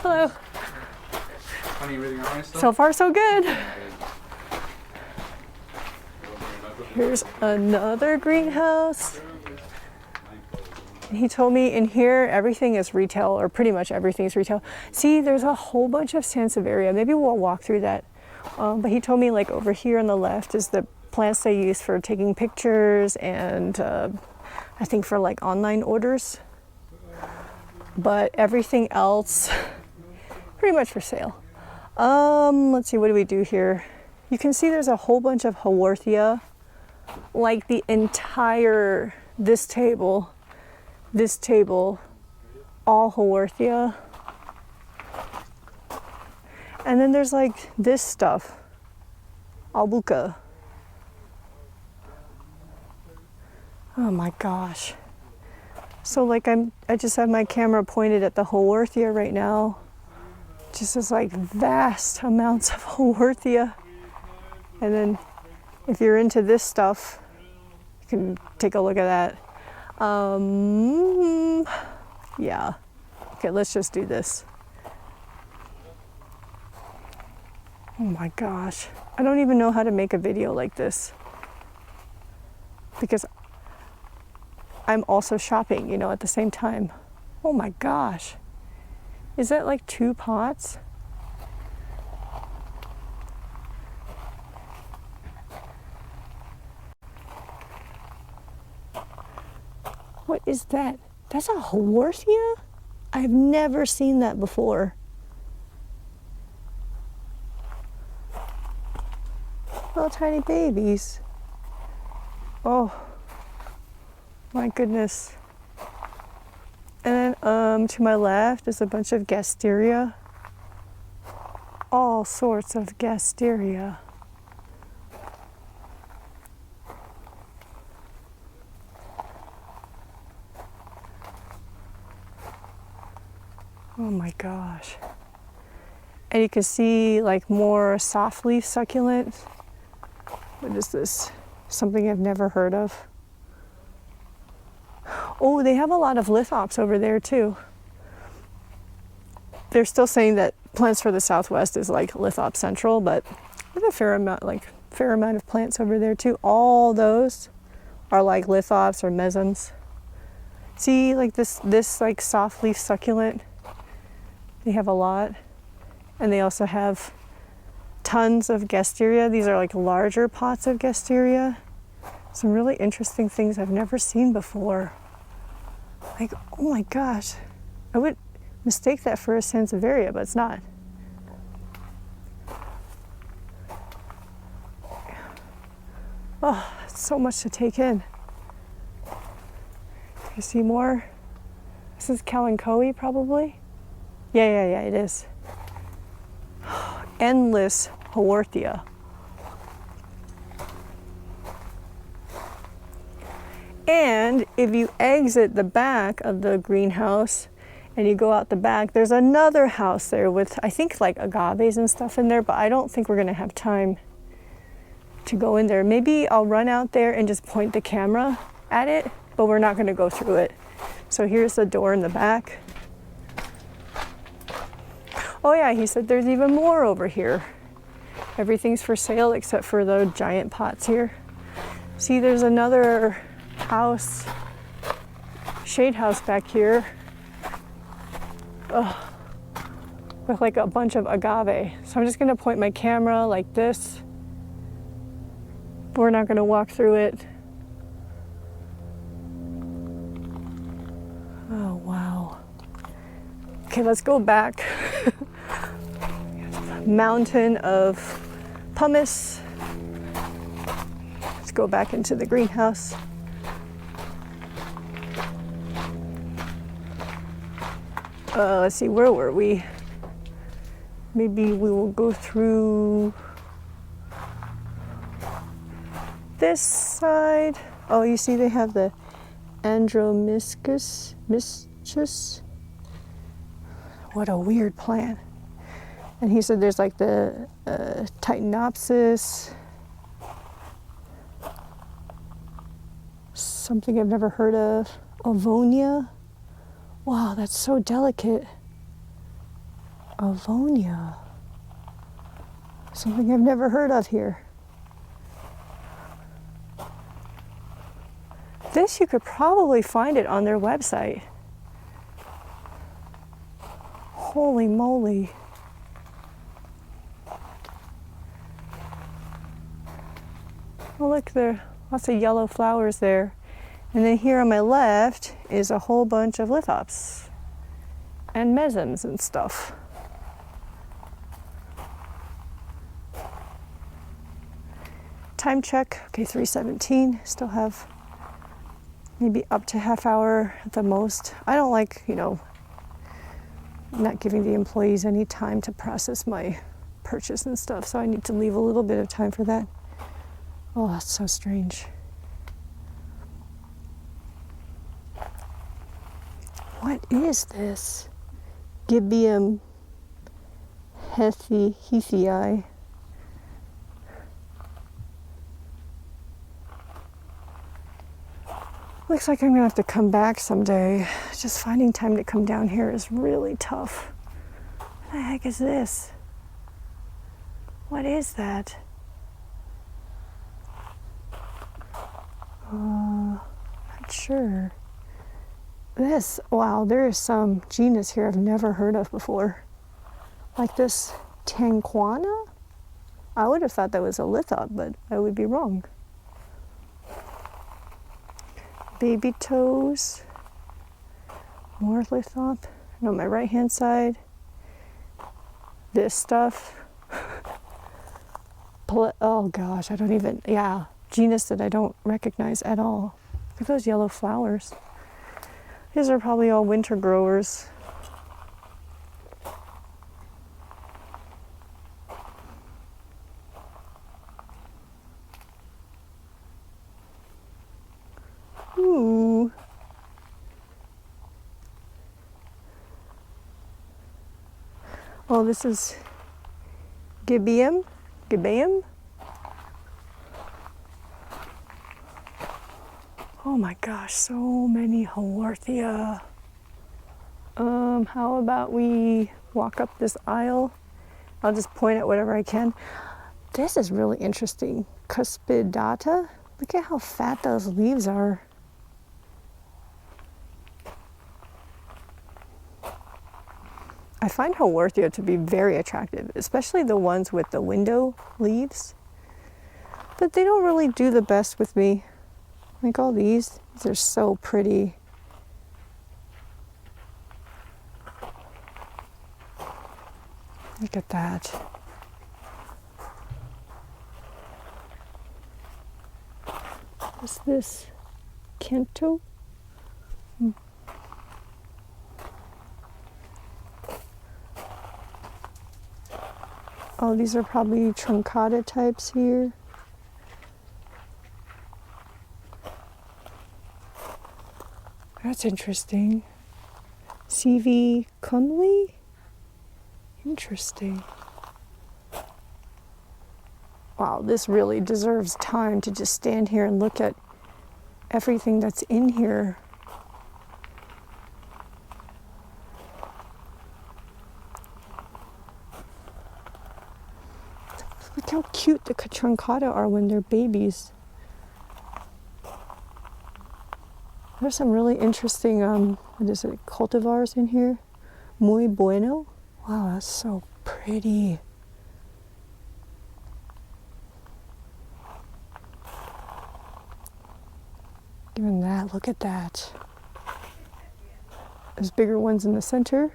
Speaker 1: Hello. So far, so good. Here's another greenhouse. He told me in here everything is retail, or pretty much everything is retail. See, there's a whole bunch of Sansevieria. Maybe we'll walk through that. But he told me like over here on the left is the plants they use for taking pictures and I think for like online orders. But everything else, pretty much for sale. Let's see, what do we do here? You can see there's a whole bunch of Haworthia, like the entire, this table, all Haworthia. And then there's like this stuff, Albuca. Oh my gosh. So like I just have my camera pointed at the Haworthia right now. Just as like vast amounts of Haworthia. And then if you're into this stuff, you can take a look at that. Yeah. Okay, let's just do this. Oh my gosh. I don't even know how to make a video like this. Because I'm also shopping, you know, at the same time. Oh my gosh. Is that like 2 pots? What is that? That's a Haworthia? I've never seen that before. Little tiny babies. Oh, my goodness. And then to my left is a bunch of Gasteria. All sorts of Gasteria. Oh my gosh. And you can see like more soft leaf succulent. What is this? Something I've never heard of. Oh, they have a lot of lithops over there too. They're still saying that plants for the Southwest is like lithop central, but there's a fair amount of plants over there too. All those are like lithops or mesembs. See, like this like soft leaf succulent. They have a lot, and they also have tons of Gasteria. These are like larger pots of Gasteria. Some really interesting things I've never seen before. Like, oh my gosh, I would mistake that for a Sansevieria, but it's not. Oh, so much to take in. You see more? This is Kalanchoe, probably. Yeah, it is. Endless Haworthia. And if you exit the back of the greenhouse and you go out the back, there's another house there with, I think, like agaves and stuff in there, but I don't think we're gonna have time to go in there. Maybe I'll run out there and just point the camera at it, but we're not gonna go through it. So here's the door in the back. Oh yeah, he said there's even more over here. Everything's for sale except for the giant pots here. See, there's another house, shade house back here. Oh, with like a bunch of agave. So I'm just gonna point my camera like this. We're not gonna walk through it. Oh, wow. Okay, let's go back. Mountain of pumice. Let's go back into the greenhouse. Let's see, where were we? Maybe we will go through this side. Oh, you see they have the Andromiscus. What a weird plant. And he said there's like the Titanopsis, something I've never heard of, Avonia. Wow, that's so delicate. Avonia. Something I've never heard of here. This, you could probably find it on their website. Holy moly. Oh, look, there are lots of yellow flowers there. And then here on my left is a whole bunch of lithops and mesembs and stuff. Time check, okay, 3:17. Still have maybe up to half hour at the most. I don't like, not giving the employees any time to process my purchase and stuff, so I need to leave a little bit of time for that. Oh, that's so strange. What is this? Gibium hethii. Looks like I'm gonna have to come back someday. Just finding time to come down here is really tough. What the heck is this? What is that? Not sure. This, wow, there is some genus here I've never heard of before. Like this Tanquana? I would have thought that was a lithop, but I would be wrong. Baby toes. More lithop. And on my right hand side, this stuff. Oh gosh, I don't even, yeah, genus that I don't recognize at all. Look at those yellow flowers. These are probably all winter growers. Ooh. Oh, this is Gibium. Oh my gosh, so many Haworthia. How about we walk up this aisle? I'll just point at whatever I can. This is really interesting. Cuspidata. Look at how fat those leaves are. I find Haworthia to be very attractive, especially the ones with the window leaves. But they don't really do the best with me. Like all these are so pretty. Look at that. What's this? Kento? Oh, these are probably truncata types here. That's interesting. CV Conley? Interesting. Wow, this really deserves time to just stand here and look at everything that's in here. Look how cute the truncata are when they're babies. There's some really interesting, what is it, cultivars in here. Muy bueno. Wow, that's so pretty. Even that, look at that. There's bigger ones in the center.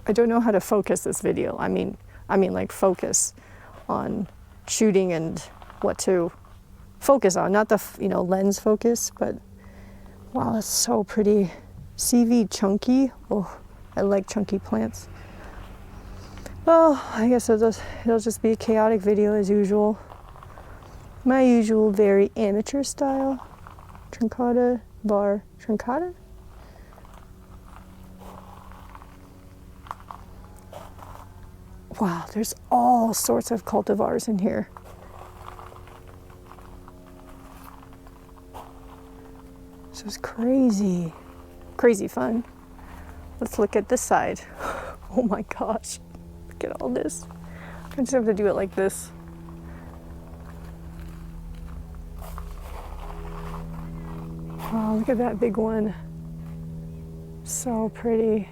Speaker 1: I don't know how to focus this video. I mean like focus on shooting and what to focus on, not the, lens focus, but wow, that's so pretty. CV chunky. Oh, I like chunky plants. Well, I guess it'll just be a chaotic video as usual. My usual very amateur style. Truncata, bar, truncata? Wow, there's all sorts of cultivars in here. This is crazy. Crazy fun. Let's look at this side. Oh my gosh. Look at all this. I just have to do it like this. Wow, look at that big one. So pretty.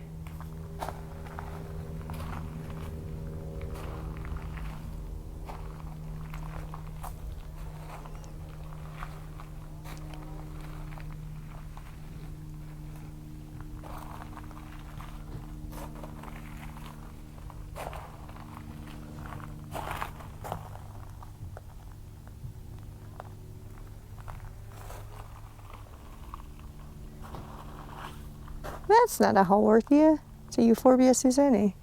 Speaker 1: That's not a Haworthia. It's a Euphorbia Susannae.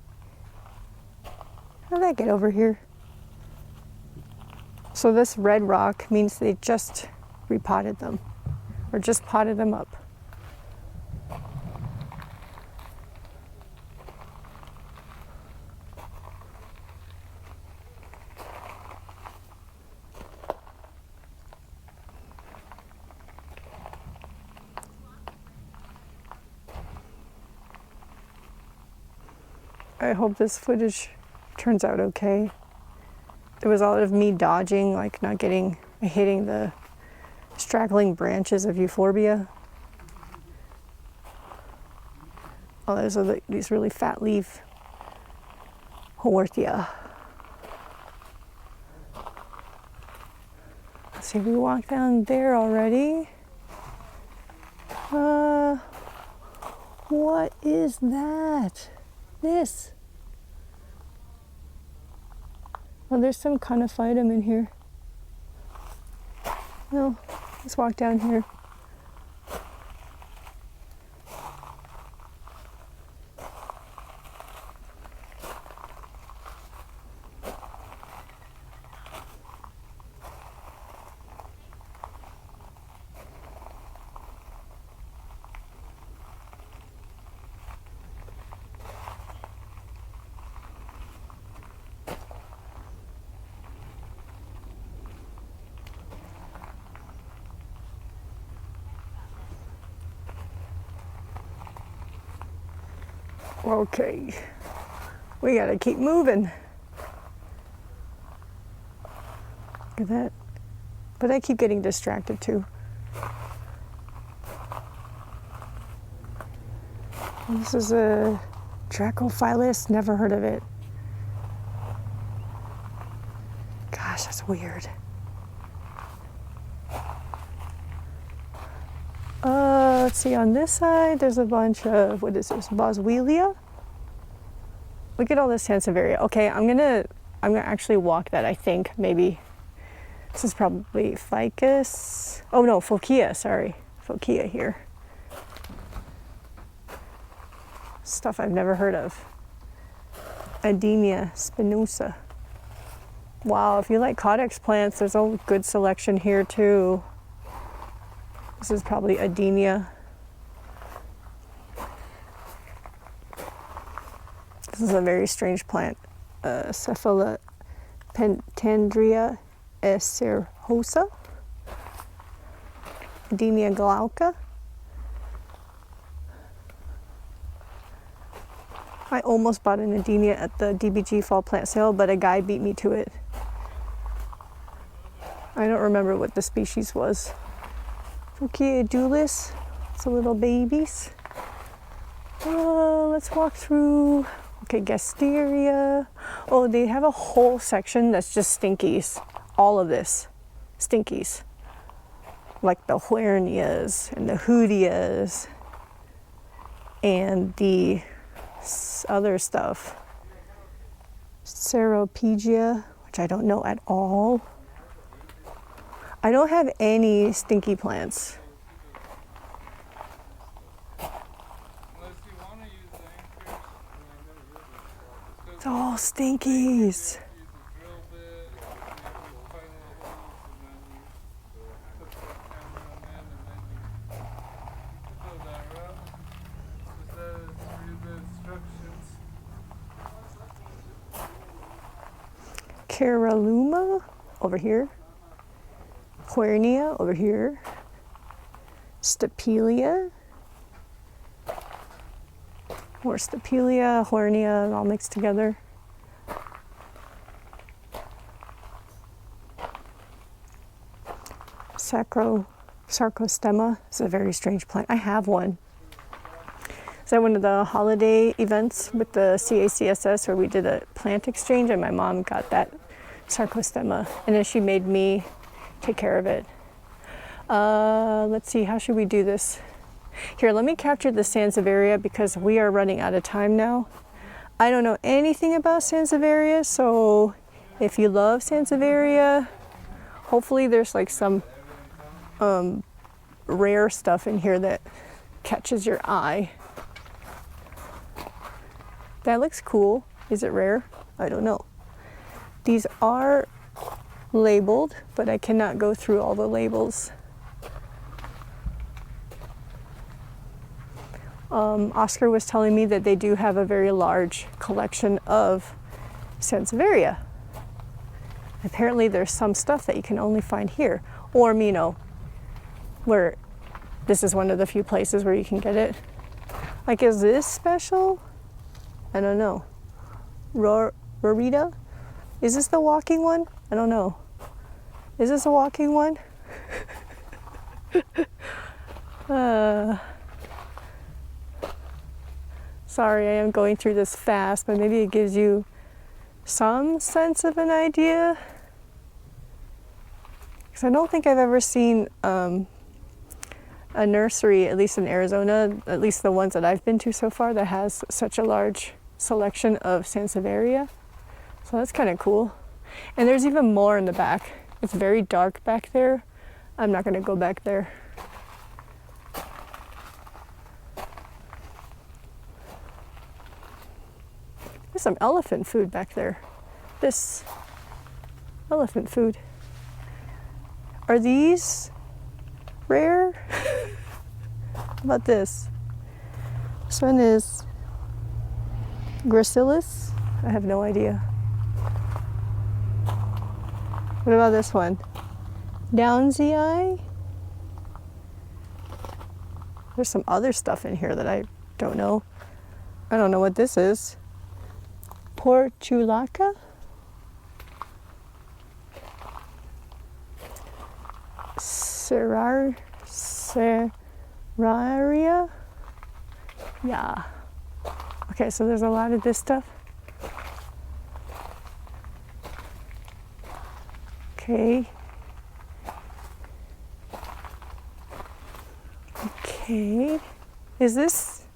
Speaker 1: How'd that get over here? So this red rock means they just repotted them, or just potted them up. I hope this footage turns out okay. There was a lot of me dodging, like not hitting the straggling branches of Euphorbia. Oh, those are these really fat leaf Haworthia. Let's see, we walked down there already. What is that? This. Oh, there's some conophytum in here. No, let's walk down here. Okay, we gotta keep moving. Look at that. But I keep getting distracted too. This is a Dracophyllus, never heard of it. Gosh, that's weird. Let's see, on this side, there's a bunch of, what is this, Boswellia? Look at all this Sansevieria. Okay, I'm gonna actually walk that, I think, maybe. This is probably ficus. Oh no, Phocaea, sorry. Phocaea here. Stuff I've never heard of. Adenium spinosa. Wow, if you like caudex plants, there's a good selection here too. This is probably Adenium. This is a very strange plant. Cephalopentandria acerhosa. Adenium glauca. I almost bought an Adenium at the DBG fall plant sale, but a guy beat me to it. I don't remember what the species was. Okay, Edulis. It's a little babies. Let's walk through. Okay, Gasteria. Oh, they have a whole section that's just stinkies. All of this, stinkies. Like the Haworthias and the Hoodias and the other stuff. Ceropegia, which I don't know at all. I don't have any stinky plants. It's all stinkies. Caralluma over here. Haworthia over here. Stapelia. More Stapelia, Haworthia, all mixed together. Sarcostemma is a very strange plant. I have one. So at one of the holiday events with the CACSS where we did a plant exchange, and my mom got that Sarcostemma, and then she made me take care of it. Let's see, how should we do this? Here, let me capture the Sansevieria because we are running out of time now. I don't know anything about Sansevieria, so if you love Sansevieria, hopefully there's like some rare stuff in here that catches your eye. That looks cool. Is it rare? I don't know. These are labeled, but I cannot go through all the labels. Oscar was telling me that they do have a very large collection of Sansevieria. Apparently there's some stuff that you can only find here, or where this is one of the few places where you can get it. Like, is this special? I don't know. Rorita? Is this the walking one? I don't know. Is this a walking one? Sorry, I am going through this fast, but maybe it gives you some sense of an idea. Because I don't think I've ever seen a nursery, at least in Arizona, at least the ones that I've been to so far, that has such a large selection of Sansevieria. So that's kind of cool. And there's even more in the back. It's very dark back there. I'm not going to go back there. There's some elephant food back there. This elephant food. Are these rare? How about this? This one is Gracilis. I have no idea. What about this one? Downsii? There's some other stuff in here that I don't know. I don't know what this is. Portulaca? Serraria? Yeah. Okay, so there's a lot of this stuff. Okay. Okay. Is this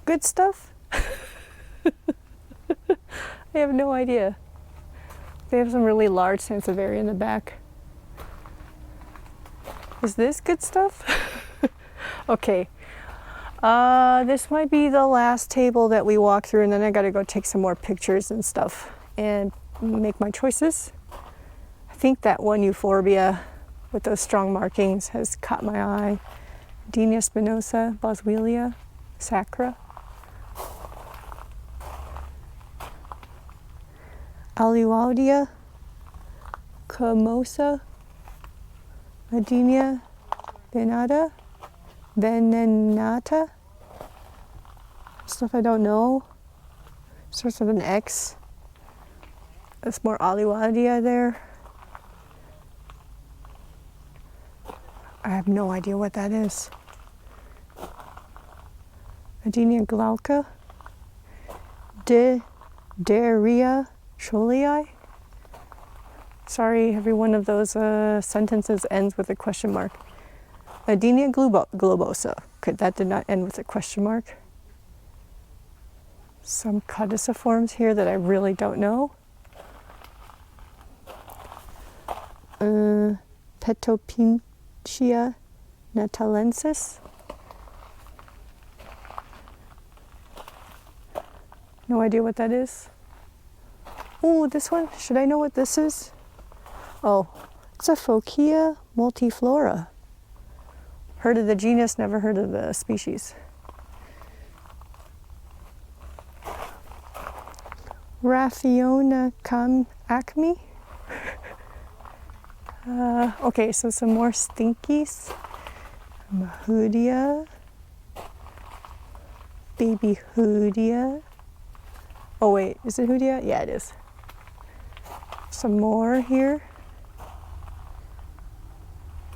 Speaker 1: good stuff? I have no idea. They have some really large Sansevieria in the back. Is this good stuff? Okay. This might be the last table that we walk through, and then I gotta go take some more pictures and stuff and make my choices. I think that one Euphorbia with those strong markings has caught my eye. Adenium spinosa, Boswellia, sacra. Aluaudia, Comosa, Adenia venenata. Stuff I don't know. Starts with an X. That's more Aliwadia there. I have no idea what that is. Adenium glauca. Gasteria cholei. Sorry, every one of those sentences ends with a question mark. Adenium globosa. Okay, that did not end with a question mark. Some caduciforms here that I really don't know. Petopintia natalensis. No idea what that is. Oh, this one, should I know what this is? Oh, it's a Phocea multiflora. Heard of the genus, never heard of the species. Raffiona acme. Okay, so some more stinkies. Mahudia. Baby Hoodia. Oh wait, is it Hoodia? Yeah, it is. Some more here.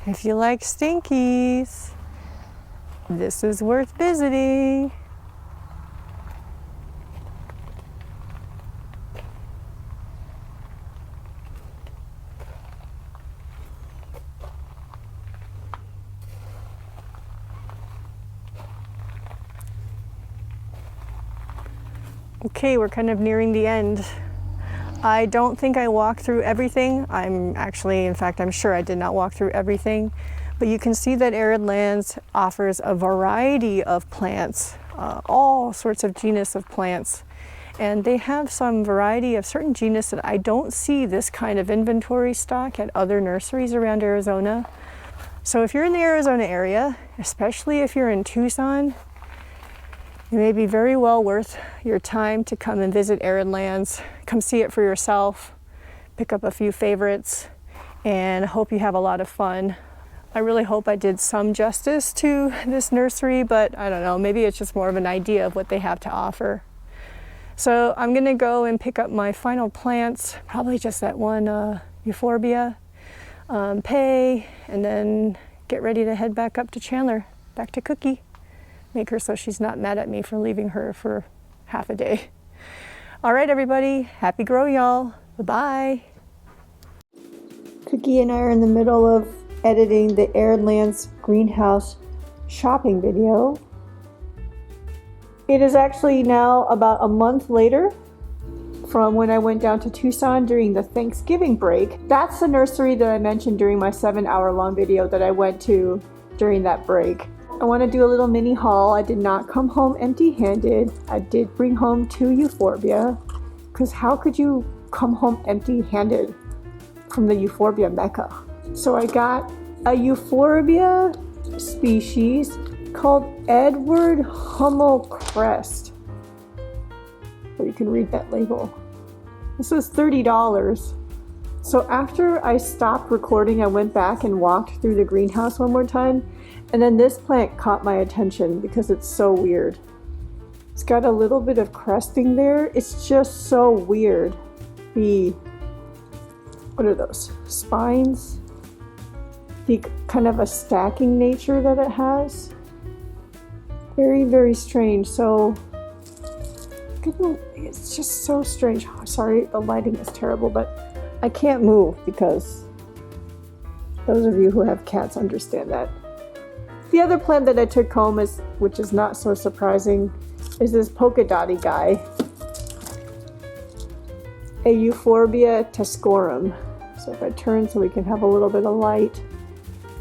Speaker 1: If you like stinkies, this is worth visiting. Okay, we're kind of nearing the end. I don't think I walked through everything. In fact, I'm sure I did not walk through everything. But you can see that Arid Lands offers a variety of plants, all sorts of genus of plants. And they have some variety of certain genus that I don't see this kind of inventory stock at other nurseries around Arizona. So if you're in the Arizona area, especially if you're in Tucson, it may be very well worth your time to come and visit Arid Lands. Come see it for yourself, pick up a few favorites, and I hope you have a lot of fun. I really hope I did some justice to this nursery, but I don't know, maybe it's just more of an idea of what they have to offer. So I'm gonna go and pick up my final plants, probably just that one Euphorbia, pay, and then get ready to head back up to Chandler, back to Cookie. Make her so she's not mad at me for leaving her for half a day. All right, everybody, happy grow, y'all. Bye-bye. Cookie and I are in the middle of editing the Arid Lands Greenhouse shopping video. It is actually now about a month later from when I went down to Tucson during the Thanksgiving break. That's the nursery that I mentioned during my 7-hour-long video that I went to during that break. I want to do a little mini haul. I did not come home empty-handed. I did bring home 2 Euphorbia, because how could you come home empty-handed from the Euphorbia Mecca? So I got a Euphorbia species called Edward Hummel Crest. So you can read that label. This was $30. So after I stopped recording, I went back and walked through the greenhouse one more time. And then this plant caught my attention because it's so weird. It's got a little bit of cresting there. It's just so weird. What are those? Spines? The kind of a stacking nature that it has. Very, very strange. So, it's just so strange. Sorry, the lighting is terrible, but I can't move because those of you who have cats understand that. The other plant that I took home, which is not so surprising, is this polka dotty guy. A Euphorbia tescorum. So if I turn so we can have a little bit of light,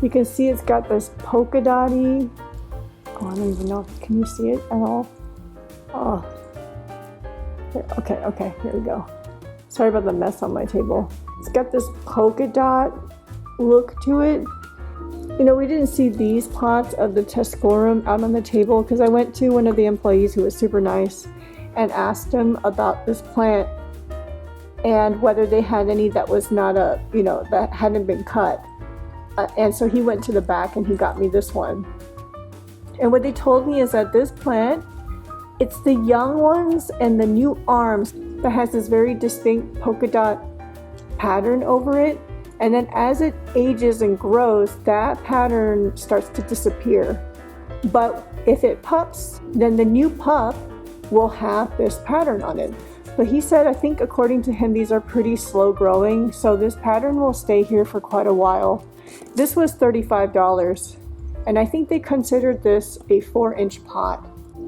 Speaker 1: you can see it's got this polka dotty. Oh, I don't even know. Can you see it at all? Oh. Okay, here we go. Sorry about the mess on my table. It's got this polka dot look to it. You know, we didn't see these pots of the tescorum out on the table because I went to one of the employees who was super nice and asked him about this plant and whether they had any that was not that hadn't been cut. And so he went to the back and he got me this one. And what they told me is that this plant It's the young ones and the new arms that has this very distinct polka dot pattern over it. And then as it ages and grows, that pattern starts to disappear. But if it pups, then the new pup will have this pattern on it. But he said, I think according to him, these are pretty slow growing, so this pattern will stay here for quite a while. This was $35, and I think they considered this a 4-inch pot.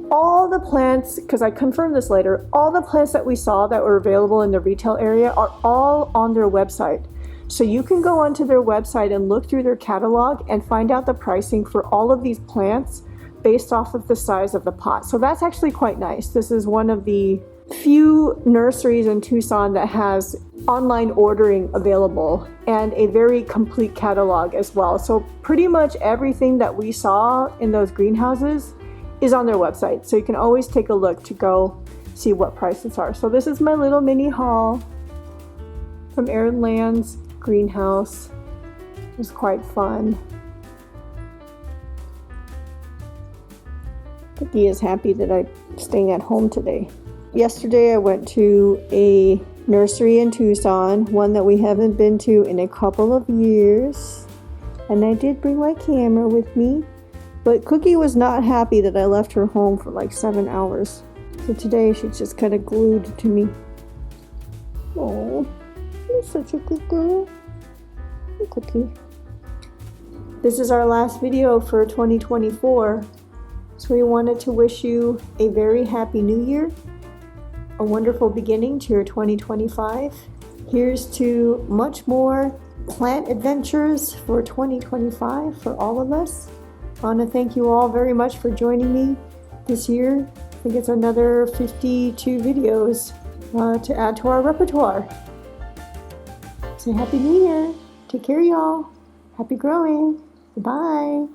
Speaker 1: All the plants, because I confirmed this later, all the plants that we saw that were available in the retail area are all on their website. So you can go onto their website and look through their catalog and find out the pricing for all of these plants based off of the size of the pot. So that's actually quite nice. This is one of the few nurseries in Tucson that has online ordering available and a very complete catalog as well. So pretty much everything that we saw in those greenhouses is on their website. So you can always take a look to go see what prices are. So this is my little mini haul from Arid Lands Greenhouse. It was quite fun. Cookie is happy that I'm staying at home today. Yesterday I went to a nursery in Tucson, one that we haven't been to in a couple of years. And I did bring my camera with me. But Cookie was not happy that I left her home for like 7 hours. So today she's just kind of glued to me. Oh, you're such a good girl. Hey, Cookie. This is our last video for 2024. So we wanted to wish you a very happy new year. A wonderful beginning to your 2025. Here's to much more plant adventures for 2025 for all of us. I want to thank you all very much for joining me this year. I think it's another 52 videos to add to our repertoire. So Happy New Year. Take care, y'all. Happy growing. Bye.